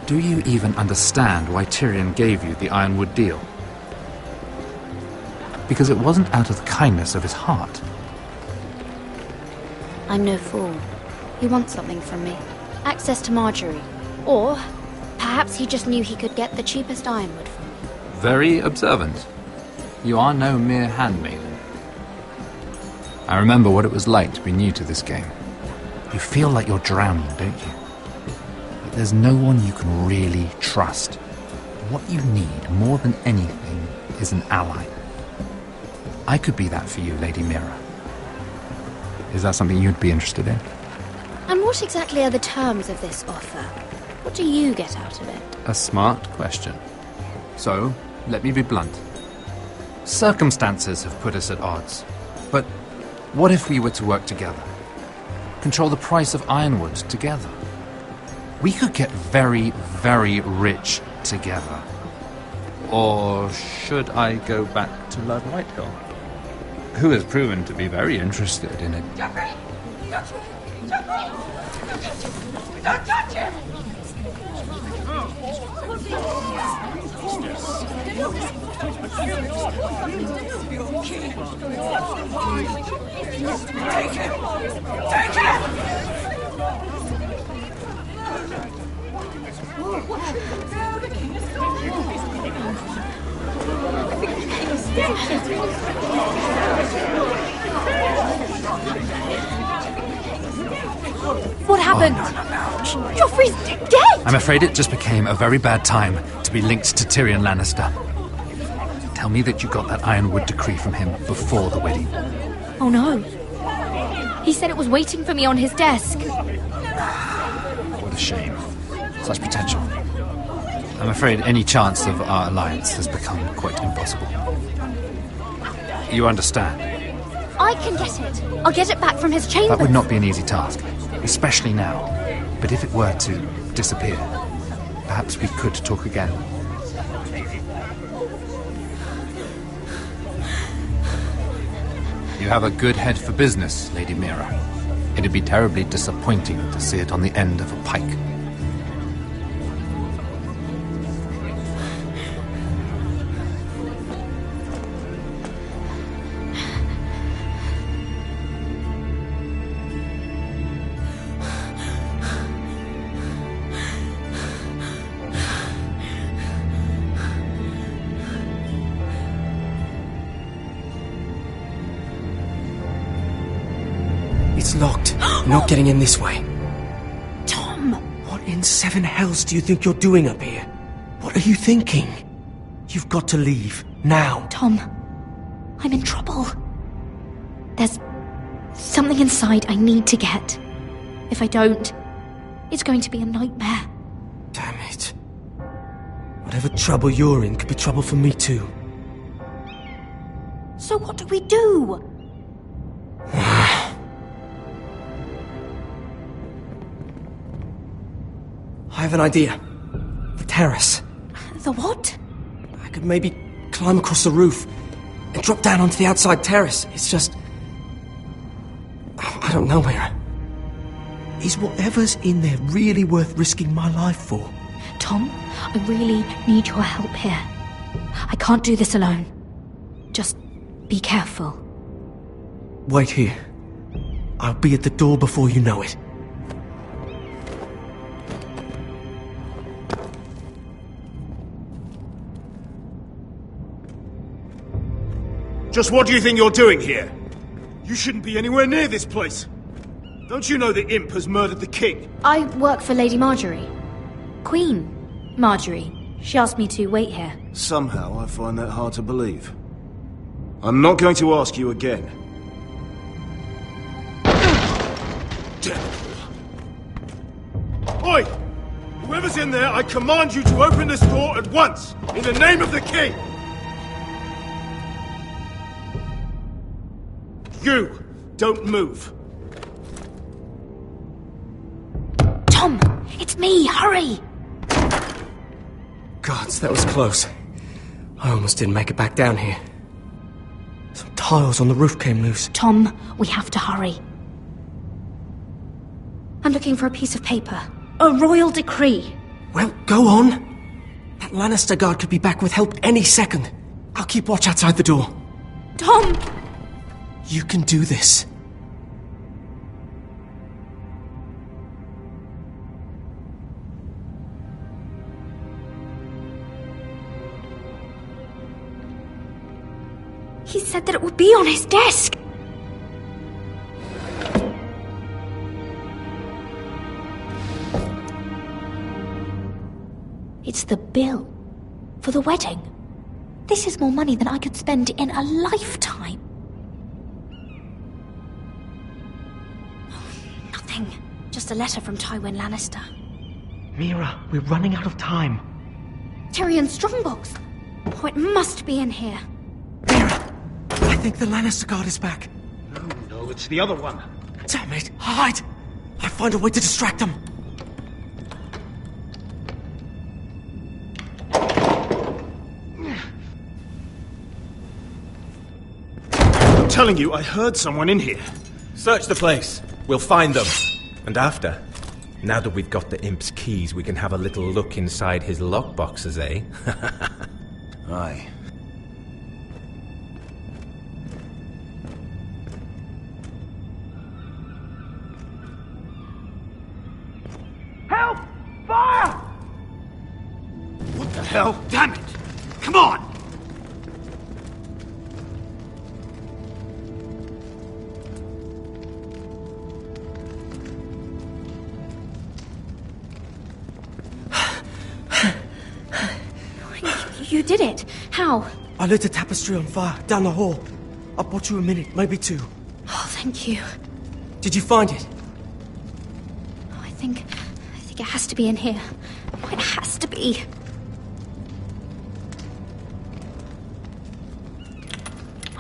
Do you even understand why Tyrion gave you the ironwood deal? Because it wasn't out of the kindness of his heart. I'm no fool. He wants something from me. Access to Marjorie. Or perhaps he just knew he could get the cheapest ironwood from me. Very observant. You are no mere handmaiden. I remember what it was like to be new to this game. You feel like you're drowning, don't you? But there's no one you can really trust. What you need, more than anything, is an ally. I could be that for you, Lady Mira. Is that something you'd be interested in? And what exactly are the terms of this offer? What do you get out of it? A smart question. So, let me be blunt. Circumstances have put us at odds. But what if we were to work together? Control the price of ironwood together? We could get very, very rich together. Or should I go back to Lord Whitehill, who has proven to be very interested in it? Don't touch him! Take him! Take him! What happened? Joffrey's dead! I'm afraid it just became a very bad time to be linked to Tyrion Lannister. Tell me that you got that ironwood decree from him before the wedding. Oh no. He said it was waiting for me on his desk. What a shame. Such potential. I'm afraid any chance of our alliance has become quite impossible. You understand? I can get it. I'll get it back from his chamber. That would not be an easy task, especially now. But if it were to disappear, perhaps we could talk again. You have a good head for business, Lady Mira. It'd be terribly disappointing to see it on the end of a pike. It's locked. You're not getting in this way. Tom! What in seven hells do you think you're doing up here? What are you thinking? You've got to leave. Now. Tom, I'm in trouble. There's something inside I need to get. If I don't, it's going to be a nightmare. Damn it. Whatever trouble you're in could be trouble for me too. So what do we do? I have an idea. The terrace. The what? I could maybe climb across the roof and drop down onto the outside terrace. It's just... I don't know, Mira. Is whatever's in there really worth risking my life for? Tom, I really need your help here. I can't do this alone. Just be careful. Wait here. I'll be at the door before you know it. Just what do you think you're doing here? You shouldn't be anywhere near this place. Don't you know the imp has murdered the king? I work for Lady Marjorie. Queen Marjorie. She asked me to wait here. Somehow I find that hard to believe. I'm not going to ask you again. Oi! Whoever's in there, I command you to open this door at once! In the name of the king! You! Don't move! Tom! It's me! Hurry! Gods, that was close. I almost didn't make it back down here. Some tiles on the roof came loose. Tom, we have to hurry. I'm looking for a piece of paper. A royal decree. Well, go on. That Lannister guard could be back with help any second. I'll keep watch outside the door. Tom! You can do this. He said that it would be on his desk. It's the bill for the wedding. This is more money than I could spend in a lifetime. Nothing. Just a letter from Tywin Lannister. Mira, we're running out of time. Tyrion's strongbox. Oh, it must be in here. I think the Lannister guard is back. No, it's the other one. Damn it! Hide! I'll find a way to distract them. I'm telling you, I heard someone in here. Search the place. We'll find them. And after, now that we've got the imp's keys, we can have a little look inside his lockboxes, eh? Aye. Help! Fire! What the hell? Damn it! Come on! You did it. How? I lit a tapestry on fire down the hall. I bought you a minute, maybe two. Oh, thank you. Did you find it? Oh, I think it has to be in here. Oh, it has to be.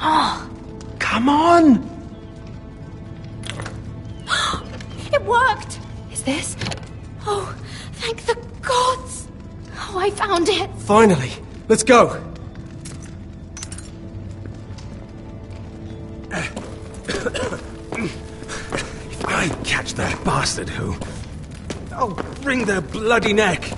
Oh. Come on! It worked! Is this? Oh, thank the gods! Oh, I found it! Finally! Let's go! If I catch that bastard who... I'll wring their bloody neck!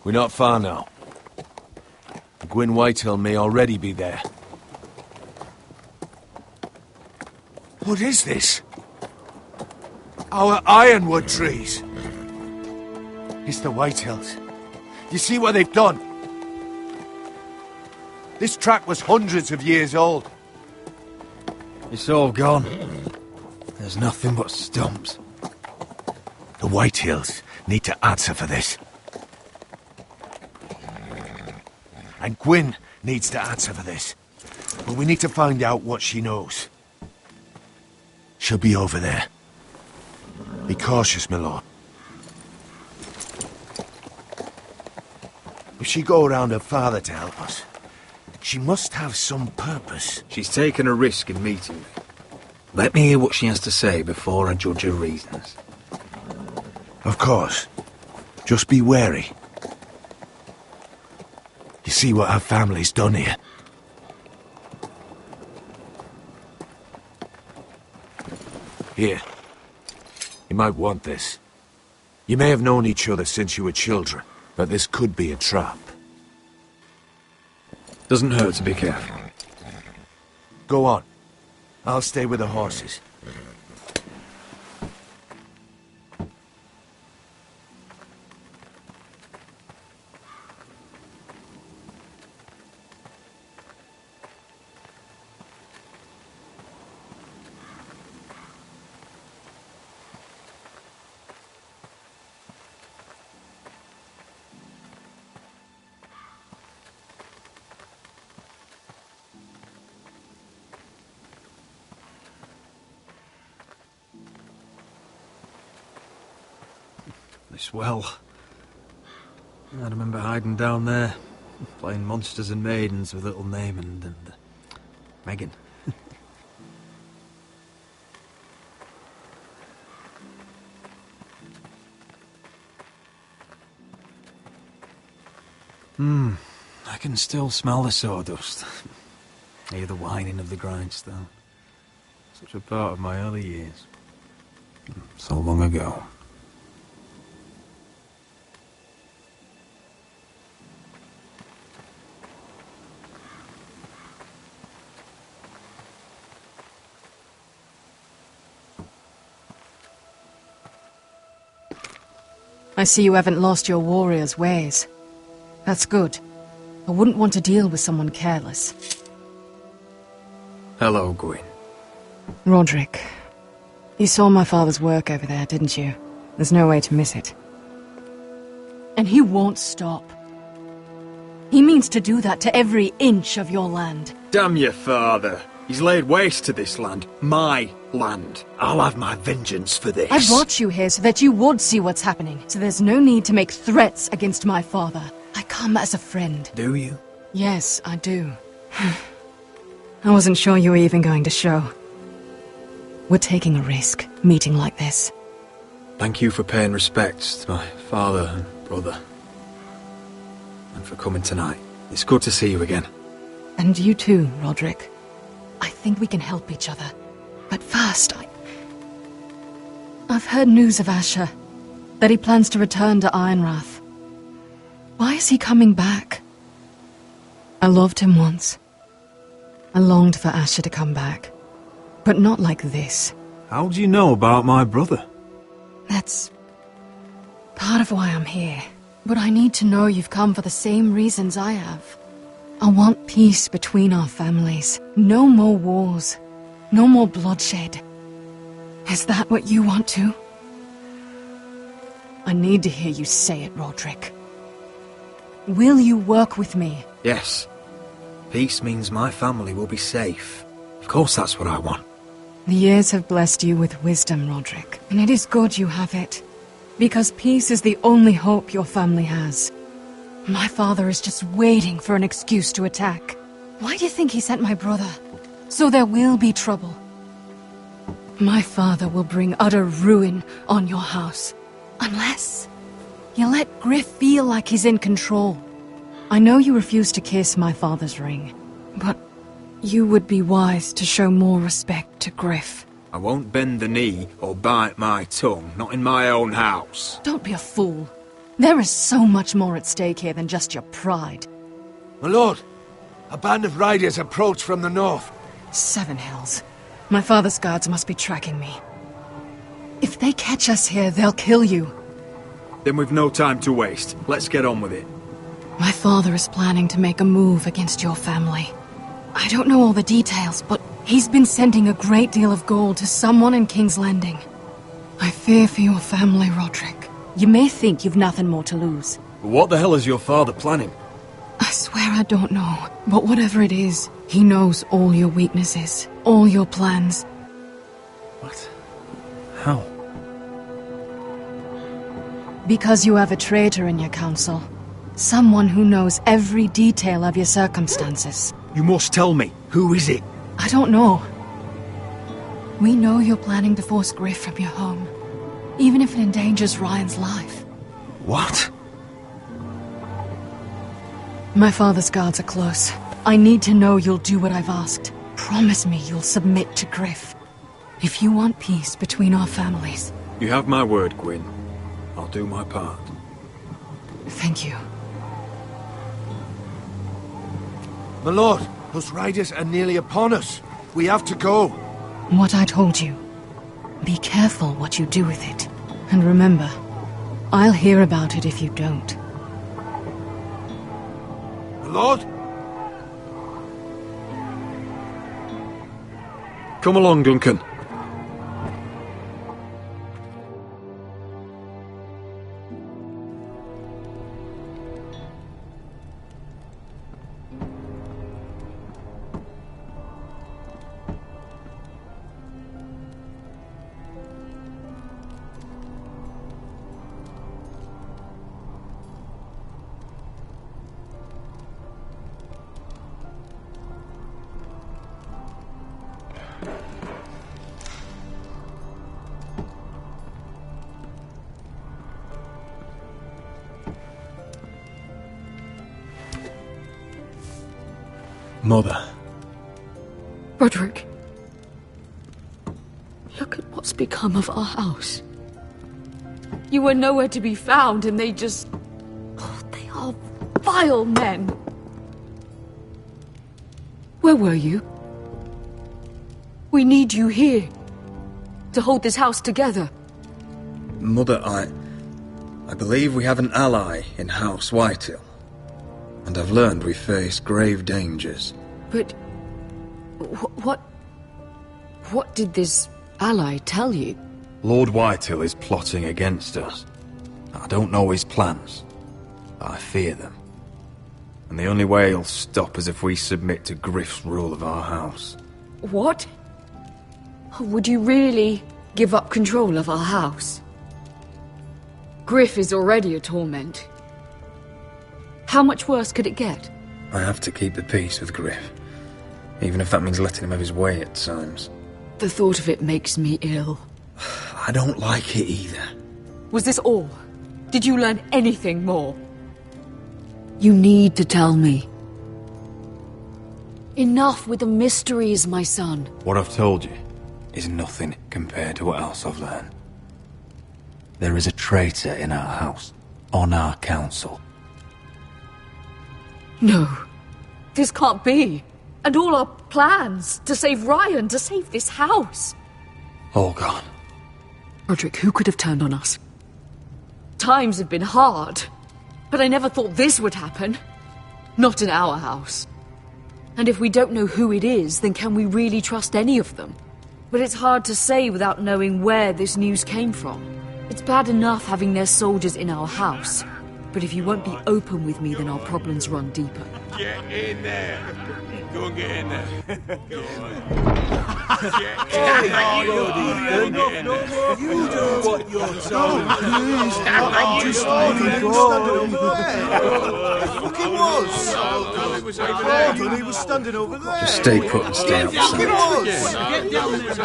We're not far now. Gwyn Whitehill may already be there. What is this? Our ironwood trees. It's the Whitehills. You see what they've done? This track was hundreds of years old. It's all gone. There's nothing but stumps. The Whitehills need to answer for this. And Gwyn needs to answer for this. But we need to find out what she knows. She'll be over there. Be cautious, my lord. If she go around her father to help us, she must have some purpose. She's taken a risk in meeting me. Let me hear what she has to say before I judge her reasons. Of course. Just be wary. You see what our family's done here? Here. You might want this. You may have known each other since you were children, but this could be a trap. Doesn't hurt to be careful. Go on. I'll stay with the horses. This well. I remember hiding down there, playing monsters and maidens with little Naaman and Megan. I can still smell the sawdust. Hear the whining of the grindstone. Such a part of my early years. So long ago. I see you haven't lost your warrior's ways. That's good. I wouldn't want to deal with someone careless. Hello, Gwyn. Roderick, you saw my father's work over there, didn't you? There's no way to miss it. And he won't stop. He means to do that to every inch of your land. Damn your father. He's laid waste to this land. My land. I'll have my vengeance for this. I brought you here so that you would see what's happening, so there's no need to make threats against my father. I come as a friend. Do you? Yes, I do. I wasn't sure you were even going to show. We're taking a risk, meeting like this. Thank you for paying respects to my father and brother. And for coming tonight. It's good to see you again. And you too, Roderick. I think we can help each other. But first, I've heard news of Asher. That he plans to return to Ironrath. Why is he coming back? I loved him once. I longed for Asher to come back. But not like this. How do you know about my brother? That's part of why I'm here. But I need to know you've come for the same reasons I have. I want peace between our families. No more wars. No more bloodshed. Is that what you want too? I need to hear you say it, Roderick. Will you work with me? Yes. Peace means my family will be safe. Of course that's what I want. The years have blessed you with wisdom, Roderick. And it is good you have it. Because peace is the only hope your family has. My father is just waiting for an excuse to attack. Why do you think he sent my brother? So there will be trouble. My father will bring utter ruin on your house. Unless you let Griff feel like he's in control. I know you refuse to kiss my father's ring, but you would be wise to show more respect to Griff. I won't bend the knee or bite my tongue, not in my own house. Don't be a fool. There is so much more at stake here than just your pride. My lord, a band of riders approach from the north. 7 Hills. My father's guards must be tracking me. If they catch us here, they'll kill you. Then we've no time to waste. Let's get on with it. My father is planning to make a move against your family. I don't know all the details, but he's been sending a great deal of gold to someone in King's Landing. I fear for your family, Roderick. You may think you've nothing more to lose. What the hell is your father planning? I swear I don't know, but whatever it is, he knows all your weaknesses, all your plans. What? How? Because you have a traitor in your council. Someone who knows every detail of your circumstances. You must tell me. Who is it? I don't know. We know you're planning to force Griff from your home, even if it endangers Ryan's life. What? My father's guards are close. I need to know you'll do what I've asked. Promise me you'll submit to Griff. If you want peace between our families. You have my word, Gwyn. I'll do my part. Thank you. My lord, those riders are nearly upon us. We have to go. What I told you. Be careful what you do with it. And remember, I'll hear about it if you don't. My lord? Come along, Duncan. Mother. Roderick. Look at what's become of our house. You were nowhere to be found, and they just... Oh, they are vile men. Where were you? We need you here. To hold this house together. Mother, I believe we have an ally in House Whitehill. And I've learned we face grave dangers. But... What did this ally tell you? Lord Whitehill is plotting against us. I don't know his plans, but I fear them. And the only way he'll stop is if we submit to Griff's rule of our house. What? Would you really give up control of our house? Griff is already a torment. How much worse could it get? I have to keep the peace with Griff, even if that means letting him have his way at times. The thought of it makes me ill. I don't like it either. Was this all? Did you learn anything more? You need to tell me. Enough with the mysteries, my son. What I've told you is nothing compared to what else I've learned. There is a traitor in our house, on our council. No, this can't be. And all our plans to save Ryan, to save this house. All gone. Roderick, who could have turned on us? Times have been hard, but I never thought this would happen. Not in our house. And if we don't know who it is, then can we really trust any of them? But it's hard to say without knowing where this news came from. It's bad enough having their soldiers in our house, but if you won't be open with me, then our problems run deeper. Get in there. Go and get in there. Go on. You do what you're told. Please, I'm just leaving. Stand over there. Look, he was. Oh, he was standing over there. Just stay put and stay outside. Get down there.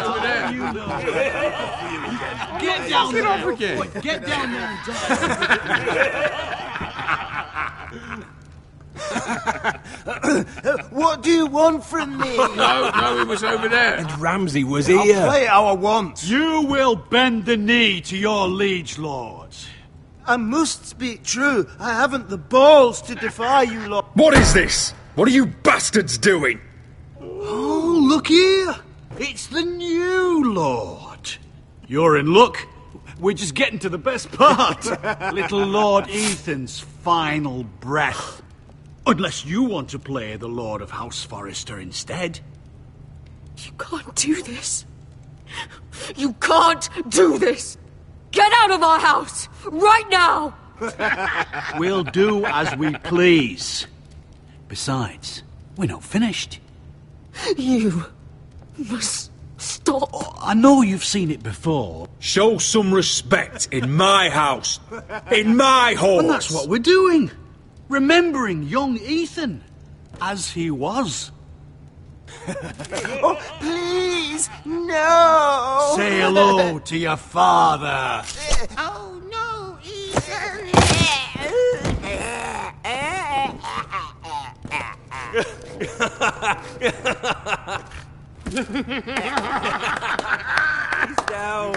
Get down there. Get off again. Get down there. What do you want from me? No, he was over there. And Ramsay was here. I'll play how I want. You will bend the knee to your liege lord. I must speak true. I haven't the balls to defy you lot. What is this? What are you bastards doing? Oh, look here. It's the new lord. You're in luck. We're just getting to the best part. Little Lord Ethan's final breath. Unless you want to play the Lord of House Forrester instead. You can't do this. You can't do this. Get out of our house, right now. We'll do as we please. Besides, we're not finished. You must stop. Oh, I know you've seen it before. Show some respect in my house. In my hall. And that's what we're doing. Remembering young Ethan as he was. Oh, please, no! Say hello to your father. Oh, no, Ethan! He's down.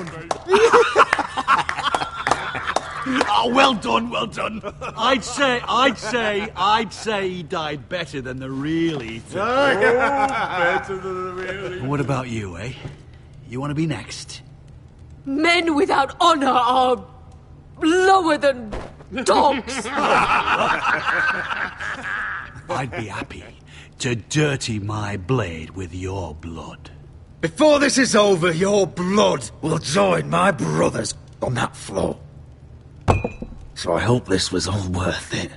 Oh, well done, well done. I'd say he died better than the real Ethan. Better than the real. And what about you, eh? You want to be next? Men without honor are lower than dogs. I'd be happy to dirty my blade with your blood. Before this is over, your blood will join my brother's on that floor. So I hope this was all worth it.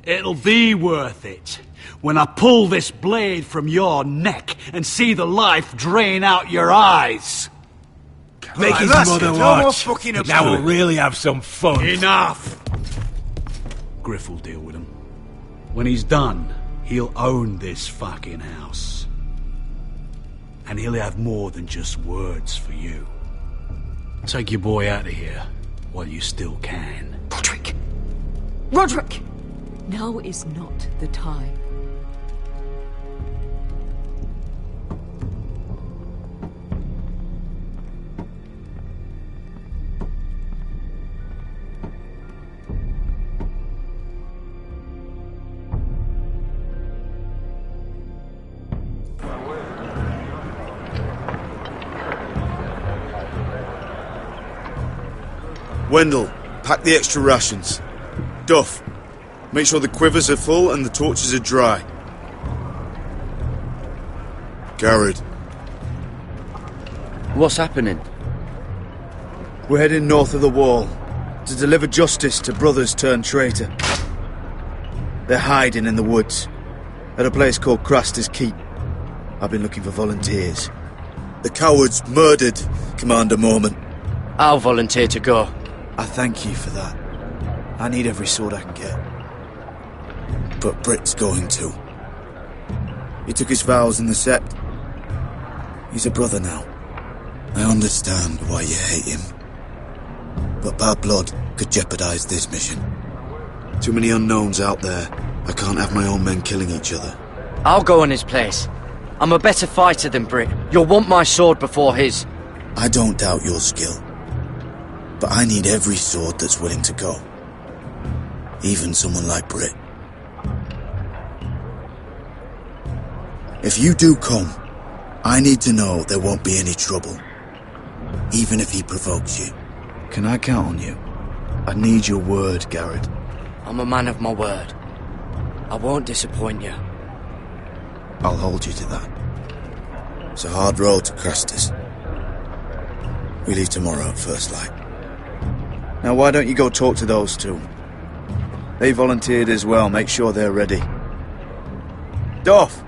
It'll be worth it when I pull this blade from your neck and see the life drain out your eyes. Make his mother watch. Now we'll really have some fun. Enough! Griff will deal with him. When he's done, he'll own this fucking house. And he'll have more than just words for you. Take your boy out of here while you still can. Roderick! Roderick! Now is not the time. Wendell, pack the extra rations. Duff, make sure the quivers are full and the torches are dry. Garrett. What's happening? We're heading north of the wall to deliver justice to brothers turned traitor. They're hiding in the woods at a place called Craster's Keep. I've been looking for volunteers. The cowards murdered Commander Mormon. I'll volunteer to go. I thank you for that. I need every sword I can get. But Britt's going too. He took his vows in the Sept. He's a brother now. I understand why you hate him. But bad blood could jeopardize this mission. Too many unknowns out there. I can't have my own men killing each other. I'll go in his place. I'm a better fighter than Britt. You'll want my sword before his. I don't doubt your skill. But I need every sword that's willing to go. Even someone like Britt. If you do come, I need to know there won't be any trouble. Even if he provokes you. Can I count on you? I need your word, Garrett. I'm a man of my word. I won't disappoint you. I'll hold you to that. It's a hard road to Craster's. We leave tomorrow at first light. Now why don't you go talk to those two? They volunteered as well, make sure they're ready. Duff!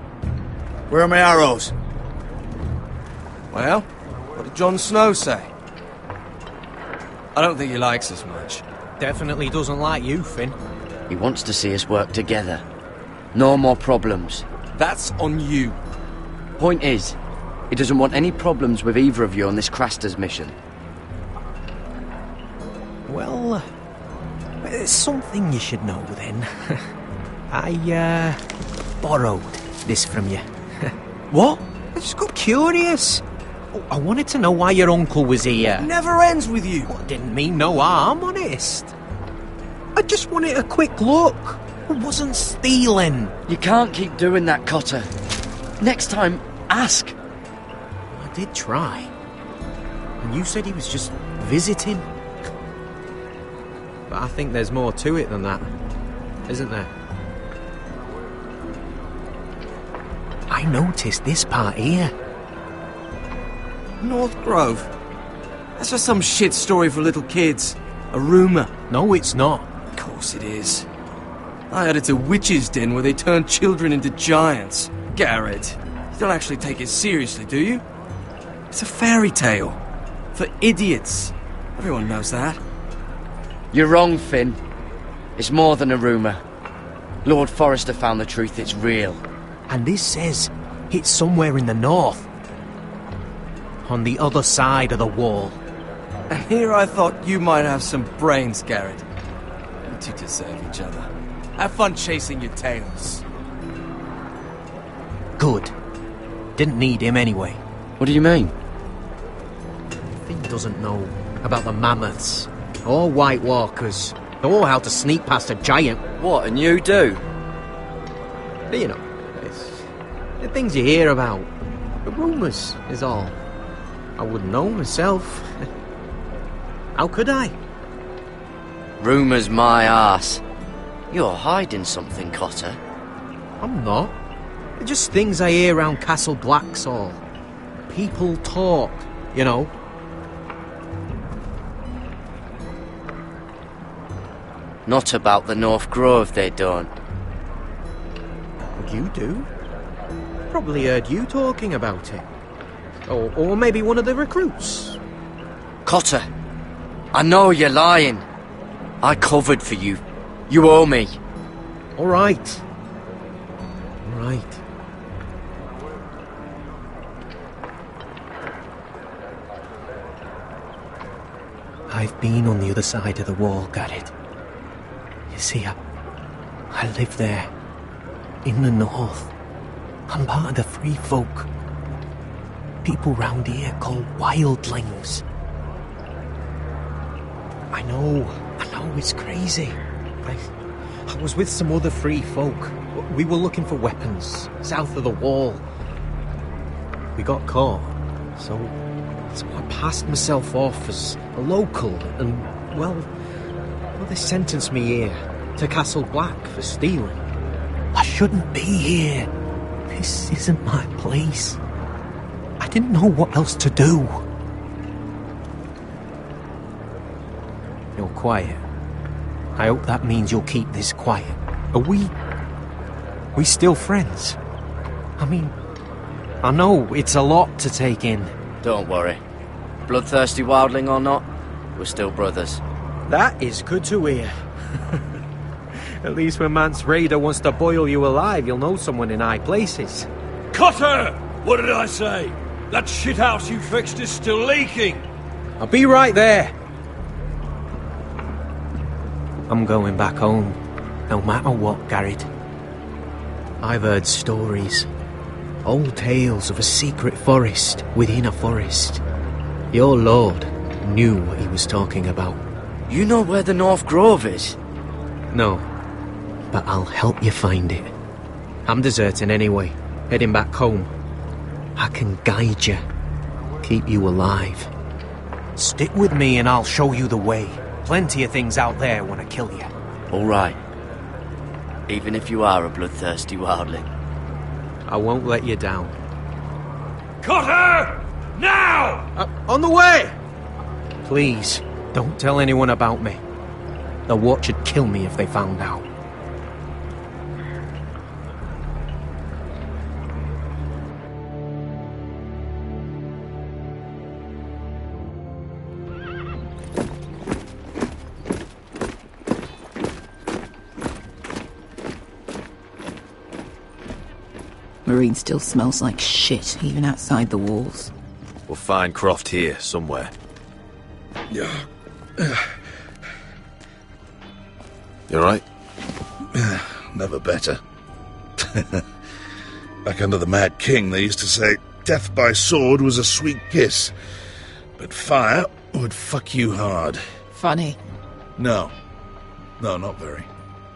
Where are my arrows? Well, what did Jon Snow say? I don't think he likes us much. Definitely doesn't like you, Finn. He wants to see us work together. No more problems. That's on you. Point is, he doesn't want any problems with either of you on this Craster's mission. Well, there's something you should know then. I, borrowed this from you. What? I just got curious. I wanted to know why your uncle was here. Never ends with you. Well, didn't mean no harm, honest. I just wanted a quick look. I wasn't stealing. You can't keep doing that, Cotter. Next time, ask. I did try. And you said he was just visiting. But I think there's more to it than that, isn't there? I noticed this part here. North Grove? That's just some shit story for little kids. A rumour. No, it's not. Of course it is. I heard it's a witch's den where they turn children into giants. Garrett, you don't actually take it seriously, do you? It's a fairy tale. For idiots. Everyone knows that. You're wrong, Finn. It's more than a rumour. Lord Forrester found the truth, it's real. And this says it's somewhere in the north. On the other side of the wall. And here I thought you might have some brains, Garrett. You two deserve each other. Have fun chasing your tails. Good. Didn't need him anyway. What do you mean? Finn doesn't know about the mammoths, or White Walkers, or how to sneak past a giant. What, and you do? You know, it's the things you hear about. The rumours is all. I wouldn't know myself. How could I? Rumours my arse. You're hiding something, Cotter. I'm not. They're just things I hear around Castle Blacksall. People talk, you know. Not about the North Grove, they don't. You do? Probably heard you talking about it. Or maybe one of the recruits. Cotter, I know you're lying. I covered for you. You owe me. All right. All right. I've been on the other side of the wall, Garrett. You see, I live there. In the north. I'm part of the free folk. People round here called wildlings. I know it's crazy. I was with some other free folk. We were looking for weapons south of the wall. We got caught, so I passed myself off as a local and Well, they sentenced me here, to Castle Black, for stealing. I shouldn't be here. This isn't my place. I didn't know what else to do. You're quiet. I hope that means you'll keep this quiet. Are we still friends? I mean, I know it's a lot to take in. Don't worry. Bloodthirsty wildling or not, we're still brothers. That is good to hear. At least when Mance Raider wants to boil you alive, you'll know someone in high places. Cutter! What did I say? That shithouse you fixed is still leaking. I'll be right there. I'm going back home, no matter what, Garrett. I've heard stories. Old tales of a secret forest within a forest. Your lord knew what he was talking about. You know where the North Grove is? No, but I'll help you find it. I'm deserting anyway, heading back home. I can guide you, keep you alive. Stick with me and I'll show you the way. Plenty of things out there want to kill you. All right. Even if you are a bloodthirsty wildling. I won't let you down. Cutter! Now! On the way! Please, don't tell anyone about me. The Watch would kill me if they found out. Marine still smells like shit, even outside the walls. We'll find Croft here, somewhere. Yeah. You alright? Never better. Back under the Mad King, they used to say, death by sword was a sweet kiss, but fire would fuck you hard. Funny. No, not very.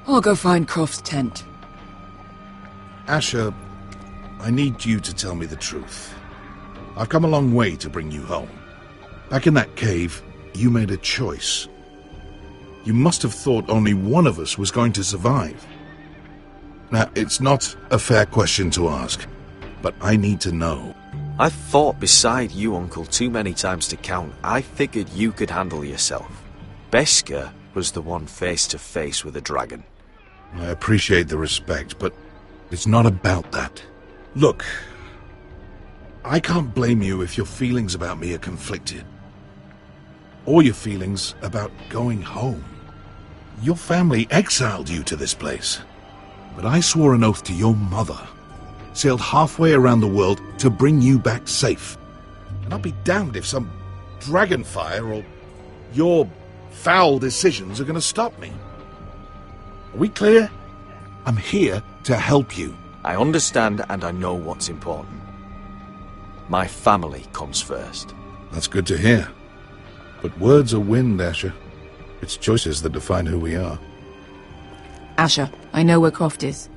I'll go find Croft's tent. Asher, I need you to tell me the truth. I've come a long way to bring you home. Back in that cave, you made a choice. You must have thought only one of us was going to survive. Now, it's not a fair question to ask, but I need to know. I've fought beside you, Uncle, too many times to count. I figured you could handle yourself. Beskar was the one face to face with a dragon. I appreciate the respect, but it's not about that. Look, I can't blame you if your feelings about me are conflicted. Or your feelings about going home. Your family exiled you to this place. But I swore an oath to your mother. Sailed halfway around the world to bring you back safe. And I'll be damned if some dragonfire or your foul decisions are going to stop me. Are we clear? I'm here to help you. I understand and I know what's important. My family comes first. That's good to hear. But words are wind, Asher. It's choices that define who we are. Asher, I know where Croft is.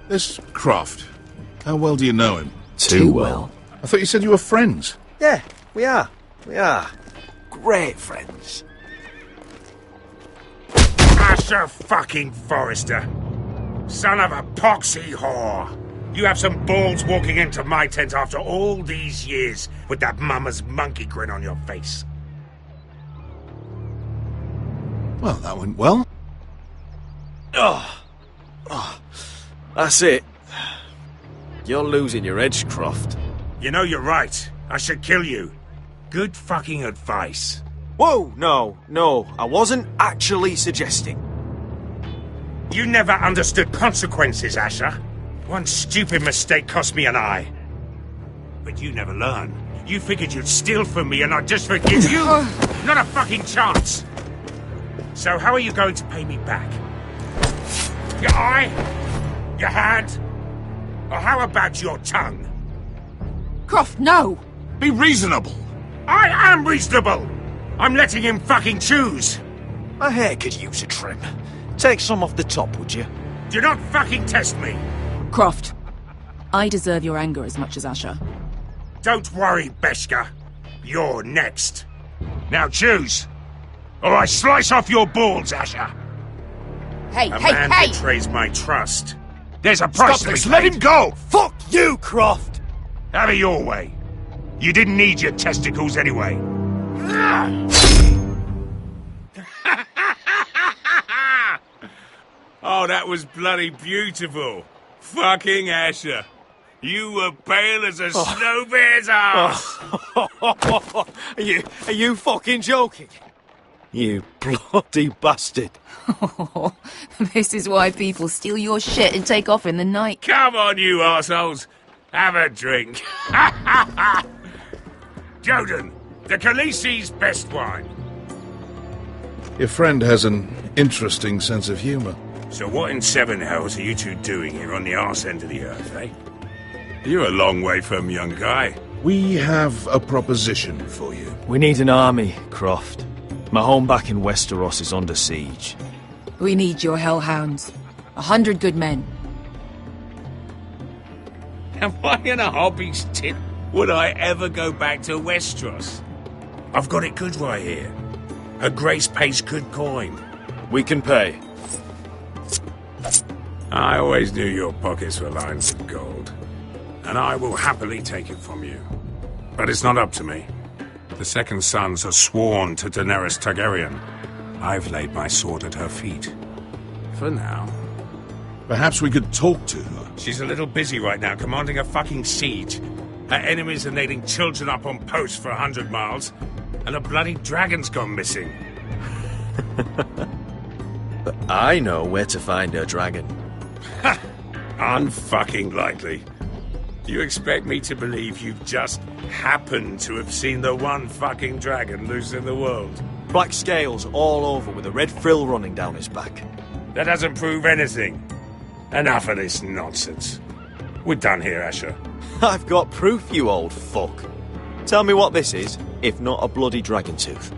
This Croft, how well do you know him? Too well. I thought you said you were friends. Yeah, we are. We are. Great friends. Asher fucking Forrester. Son of a poxy whore. You have some balls walking into my tent after all these years with that mama's monkey grin on your face. Well, that went well. Oh, that's it. You're losing your edge, Croft. You know you're right. I should kill you. Good fucking advice. Whoa, no, I wasn't actually suggesting. You never understood consequences, Asher. One stupid mistake cost me an eye. But you never learn. You figured you'd steal from me and I'd just forgive you? Not a fucking chance. So how are you going to pay me back? Your eye? Your hand? Or how about your tongue? Croft, no! Be reasonable. I am reasonable! I'm letting him fucking choose. My hair could use a trim. Take some off the top, would you? Do not fucking test me. Croft, I deserve your anger as much as Asher. Don't worry, Beskha. You're next. Now choose, or I slice off your balls, Asher. Hey, A man betrays my trust. There's a price to be this, paid. let him go! Fuck you, Croft! Have it your way. You didn't need your testicles anyway. Oh, that was bloody beautiful. Fucking Asher. You were pale as a snow bear's ass. Are you fucking joking? You bloody bastard. This is why people steal your shit and take off in the night. Come on, you assholes. Have a drink. Joden, the Khaleesi's best wine. Your friend has an interesting sense of humour. So what in seven hells are you two doing here on the arse end of the earth, eh? You're a long way from, young guy. We have a proposition for you. We need an army, Croft. My home back in Westeros is under siege. We need your hellhounds. 100 good men. Am I in a hobby's tit? Would I ever go back to Westeros? I've got it good right here. A grace pays good coin. We can pay. I always knew your pockets were lined with gold, and I will happily take it from you. But it's not up to me. The Second Sons are sworn to Daenerys Targaryen. I've laid my sword at her feet. For now. Perhaps we could talk to her. She's a little busy right now commanding a fucking siege. Her enemies are nailing children up on posts for 100 miles, and a bloody dragon's gone missing. But I know where to find her dragon. Ha! Unfucking likely. Do you expect me to believe you've just happened to have seen the one fucking dragon loose in the world? Black scales all over with a red frill running down his back. That doesn't prove anything. Enough of this nonsense. We're done here, Asher. I've got proof, you old fuck. Tell me what this is, if not a bloody dragon tooth.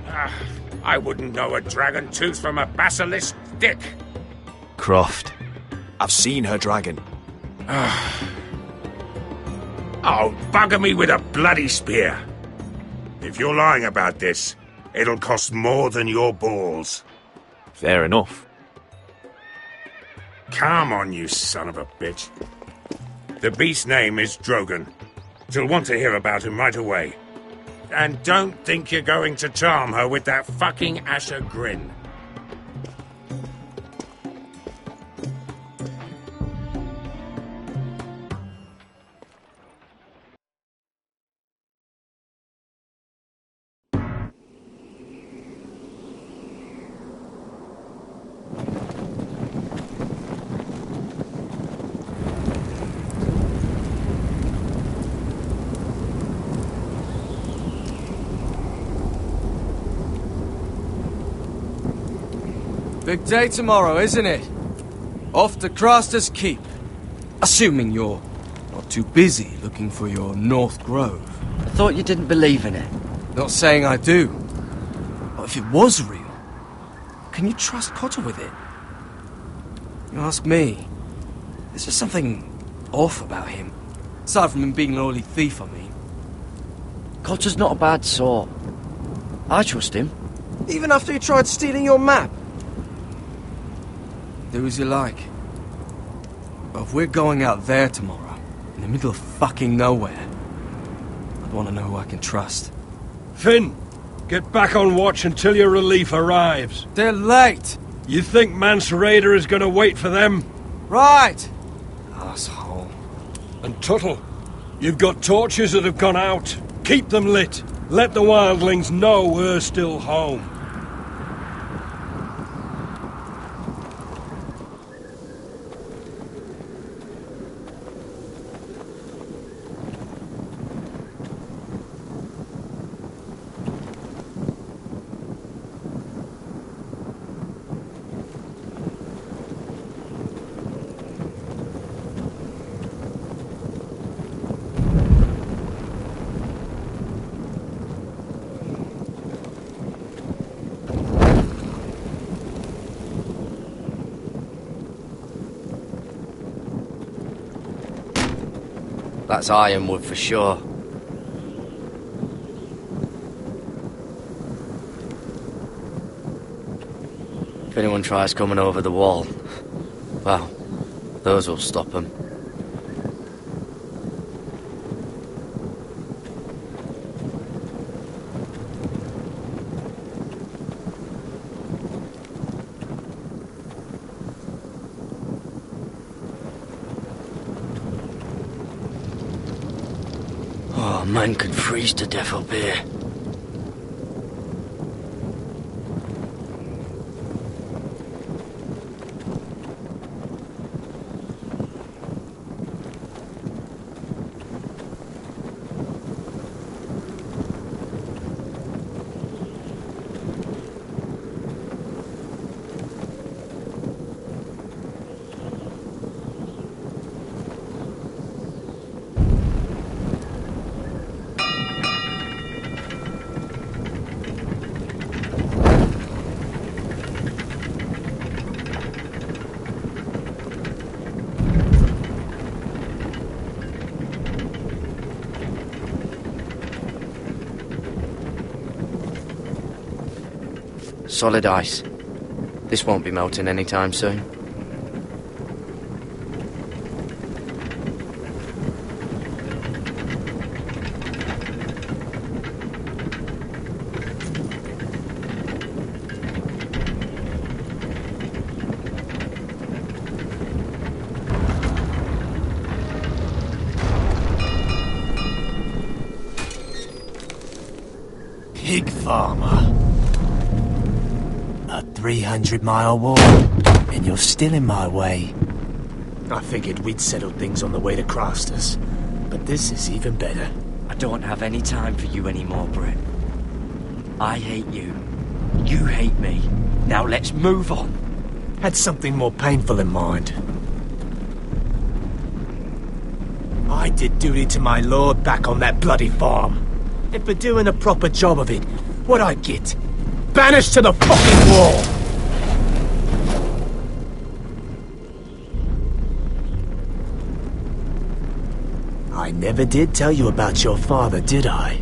I wouldn't know a dragon tooth from a basilisk dick. Croft, I've seen her dragon. Oh, bugger me with a bloody spear. If you're lying about this, it'll cost more than your balls. Fair enough. Come on, you son of a bitch. The beast's name is Drogon. She'll want to hear about him right away. And don't think you're going to charm her with that fucking Asher grin. Big day tomorrow, isn't it? Off to Craster's Keep. Assuming you're not too busy looking for your North Grove. I thought you didn't believe in it. Not saying I do. But if it was real, can you trust Cotter with it? You ask me, there's just something off about him. Aside from him being an oily thief, I mean. Cotter's not a bad sort. I trust him. Even after he tried stealing your map? Do as you like. But if we're going out there tomorrow, in the middle of fucking nowhere, I'd want to know who I can trust. Finn, get back on watch until your relief arrives. They're late. You think Mance Rayder is going to wait for them? Right. Asshole. And Tuttle, you've got torches that have gone out. Keep them lit. Let the wildlings know we're still home. That's ironwood for sure. If anyone tries coming over the wall, well, those will stop them. Oh, man could freeze to death up here. Solid ice. This won't be melting anytime soon. Pig farmer. 300-mile walk, and you're still in my way. I figured we'd settled things on the way to Crosters, but this is even better. I don't have any time for you anymore, Brett. I hate you. You hate me. Now let's move on. Had something more painful in mind. I did duty to my lord back on that bloody farm. And for doing a proper job of it, what'd I get? Banished to the fucking wall! I never did tell you about your father, did I?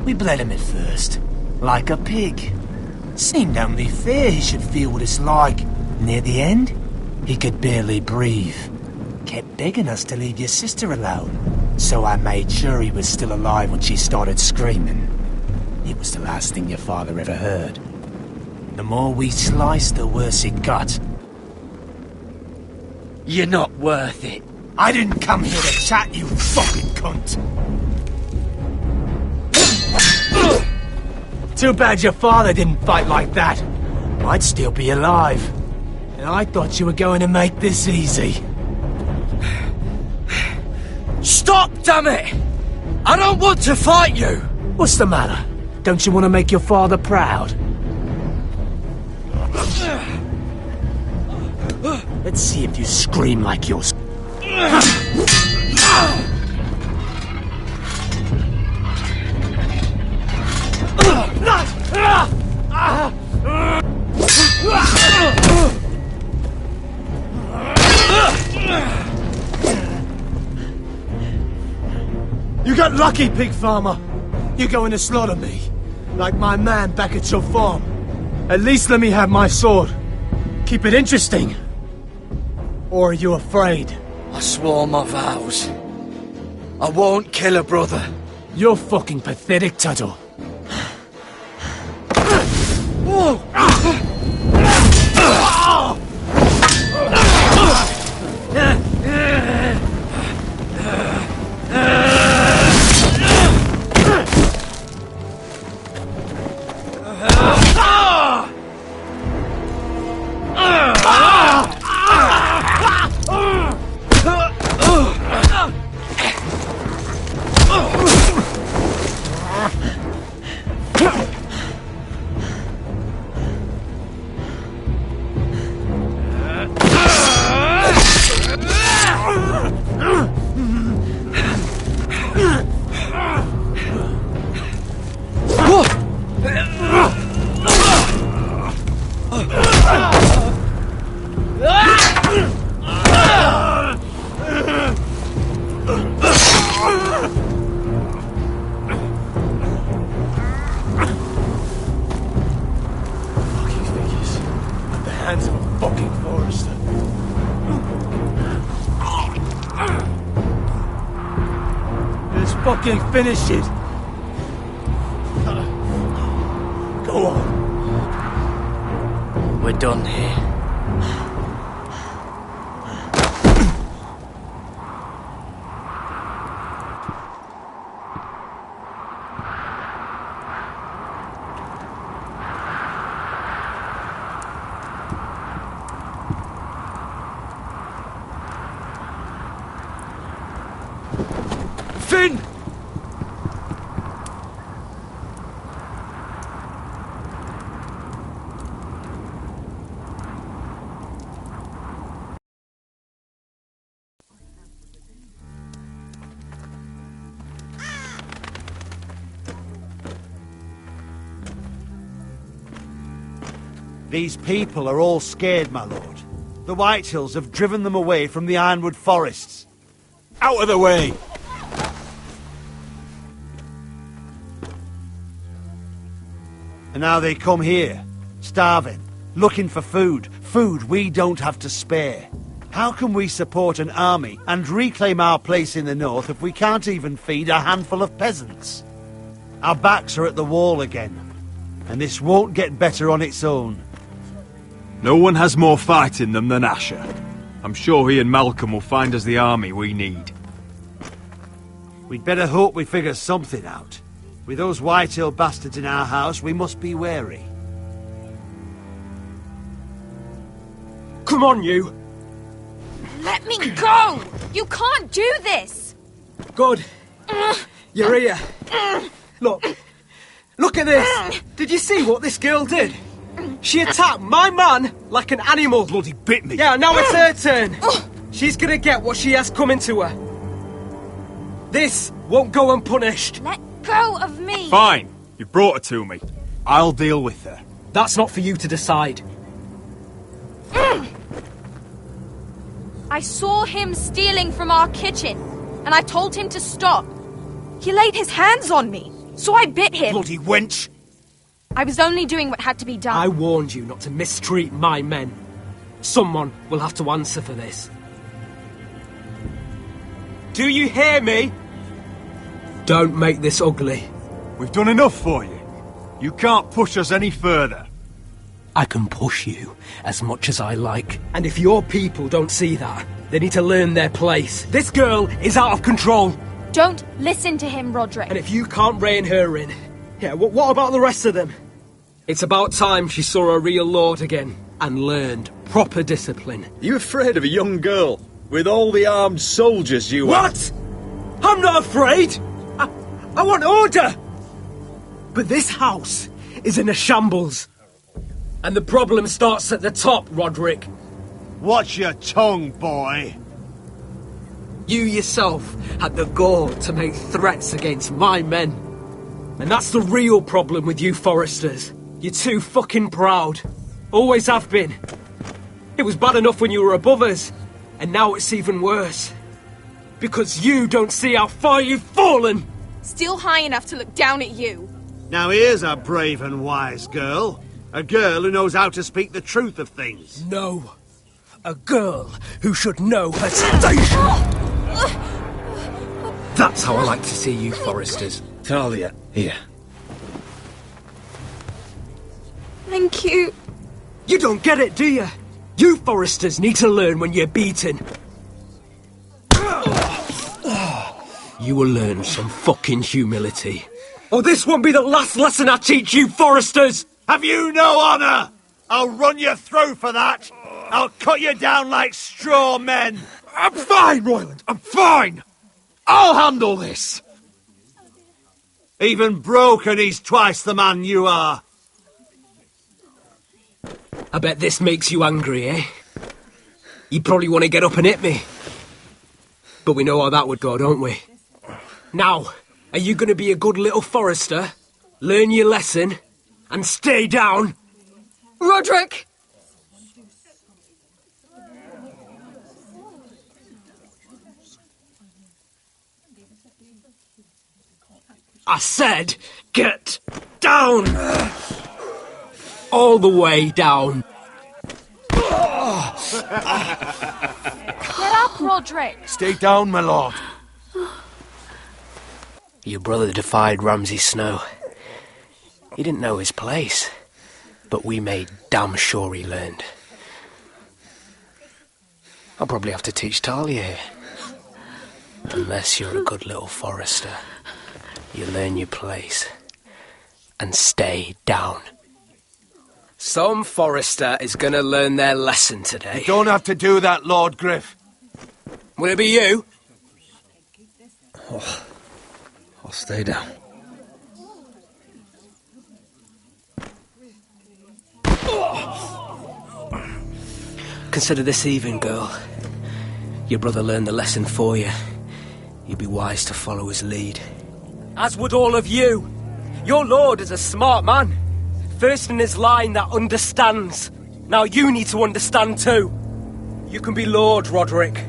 We bled him at first, like a pig. Seemed only fair he should feel what it's like. Near the end, he could barely breathe. Kept begging us to leave your sister alone, so I made sure he was still alive when she started screaming. It was the last thing your father ever heard. The more we sliced, the worse it got. You're not worth it. I didn't come here to chat, you fucking cunt. Too bad your father didn't fight like that. I'd still be alive. And I thought you were going to make this easy. Stop, damn it! I don't want to fight you! What's the matter? Don't you want to make your father proud? Let's see if you scream like yours. You got lucky, pig farmer. You're going to slaughter me, like my man back at your farm. At least let me have my sword. Keep it interesting. Or are you afraid? I swore my vows. I won't kill a brother. You're fucking pathetic, Tuttle. fucking finish it! Go on. We're done here. Finn! These people are all scared, my lord. The Whitehills have driven them away from the Ironwood forests. Out of the way! And now they come here, starving, looking for food. Food we don't have to spare. How can we support an army and reclaim our place in the north if we can't even feed a handful of peasants? Our backs are at the wall again, and this won't get better on its own. No one has more fight in them than Asher. I'm sure he and Malcolm will find us the army we need. We'd better hope we figure something out. With those Whitehill bastards in our house, we must be wary. Come on, you! Let me go! You can't do this! Good. You're here. Look at this! Did you see what this girl did? She attacked my man like an animal. Bloody bit me. Yeah, now it's her turn. She's gonna get what she has coming to her. This won't go unpunished. Let go of me! Fine. You brought her to me. I'll deal with her. That's not for you to decide. I saw him stealing from our kitchen, and I told him to stop. He laid his hands on me, so I bit him. Bloody wench! I was only doing what had to be done. I warned you not to mistreat my men. Someone will have to answer for this. Do you hear me? Don't make this ugly. We've done enough for you. You can't push us any further. I can push you as much as I like. And if your people don't see that, they need to learn their place. This girl is out of control. Don't listen to him, Roderick. And if you can't rein her in, yeah, what about the rest of them? It's about time she saw a real lord again and learned proper discipline. You afraid of a young girl with all the armed soldiers you have? What? I'm not afraid! I want order! But this house is in a shambles. And the problem starts at the top, Roderick. Watch your tongue, boy. You yourself had the gall to make threats against my men. And that's the real problem with you Foresters. You're too fucking proud. Always have been. It was bad enough when you were above us, and now it's even worse. Because you don't see how far you've fallen! Still high enough to look down at you. Now here's a brave and wise girl. A girl who knows how to speak the truth of things. No. A girl who should know her station! That's how I like to see you Foresters. Talia, here. Thank you. You don't get it, do you? You Foresters need to learn when you're beaten. You will learn some fucking humility. Or this won't be the last lesson I teach you Foresters! Have you no honour? I'll run your throat for that. I'll cut you down like straw men. I'm fine, Royland. I'm fine. I'll handle this. Even broken, he's twice the man you are. I bet this makes you angry, eh? You probably want to get up and hit me. But we know how that would go, don't we? Now, are you going to be a good little Forester, learn your lesson, and stay down? Roderick! I said, get down! All the way down. Get up, Roderick! Stay down, my lord. Your brother defied Ramsay Snow. He didn't know his place, but we made damn sure he learned. I'll probably have to teach Talia here. Unless you're a good little forester. You learn your place. And stay down. Some forester is gonna learn their lesson today. You don't have to do that, Lord Griff. Will it be you? Oh, I'll stay down. Consider this even, girl. Your brother learned the lesson for you. You'd be wise to follow his lead. As would all of you. Your lord is a smart man. First in his line that understands. Now you need to understand too. You can be Lord, Roderick.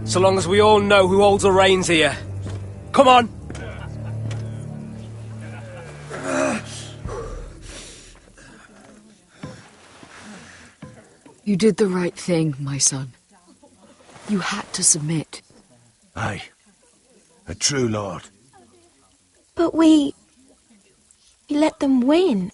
So long as we all know who holds the reins here. Come on! You did the right thing, my son. You had to submit. Aye. A true lord. But we let them win.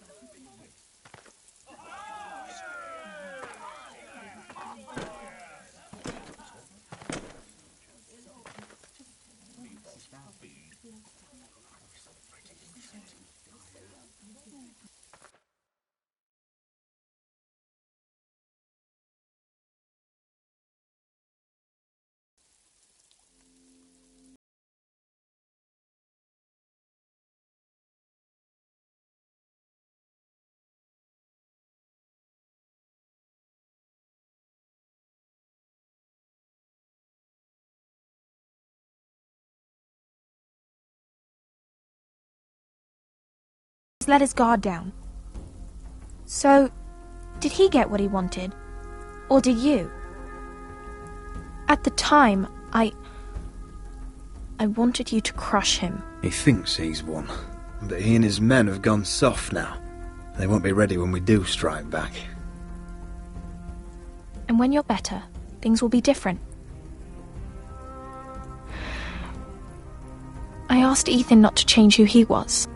Let his guard down. So, did he get what he wanted? Or did you? At the time, I wanted you to crush him. He thinks he's won, but he and his men have gone soft now. They won't be ready when we do strike back. And when you're better, things will be different. I asked Ethan not to change who he was.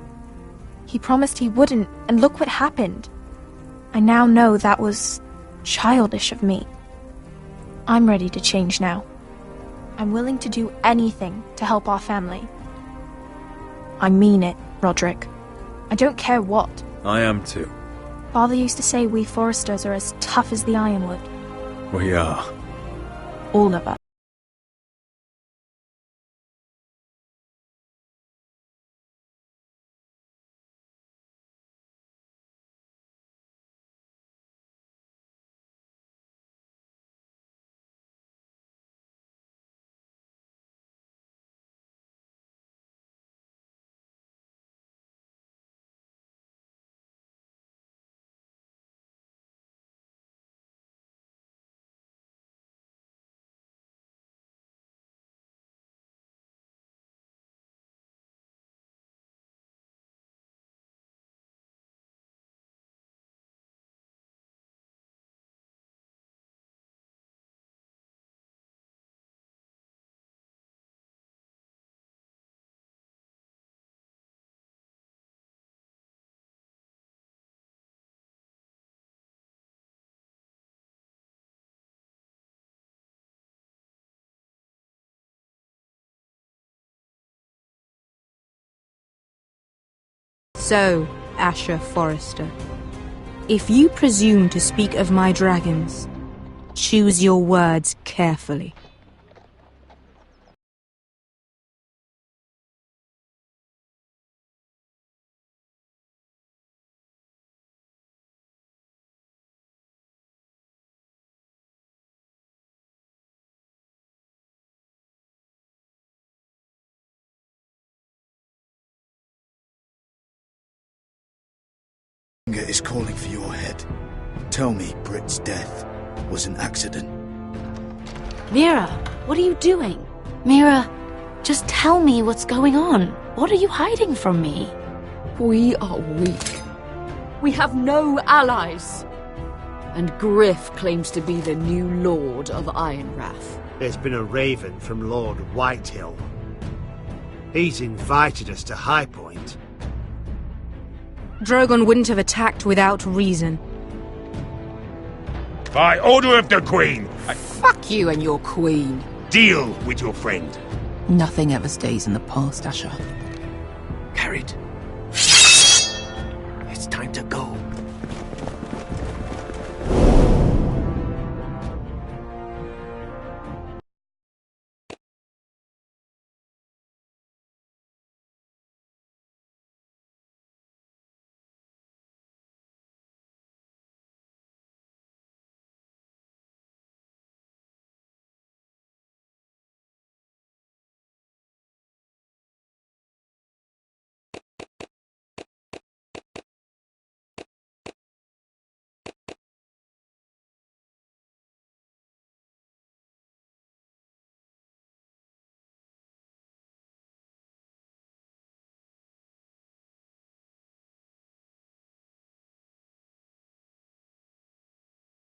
He promised he wouldn't, and look what happened. I now know that was childish of me. I'm ready to change now. I'm willing to do anything to help our family. I mean it, Roderick. I don't care what. I am too. Father used to say we foresters are as tough as the ironwood. We are. All of us. So, Asher Forrester, if you presume to speak of my dragons, choose your words carefully. Is calling for your head. Tell me Britt's death was an accident. Mira, what are you doing? Mira, just tell me what's going on. What are you hiding from me? We are weak. We have no allies. And Griff claims to be the new Lord of Ironrath. There's been a raven from Lord Whitehill. He's invited us to High Point. Drogon wouldn't have attacked without reason. By order of the Queen, Fuck you and your queen. deal with your friend. Nothing ever stays in the past, Asher. Carried. It's time to go.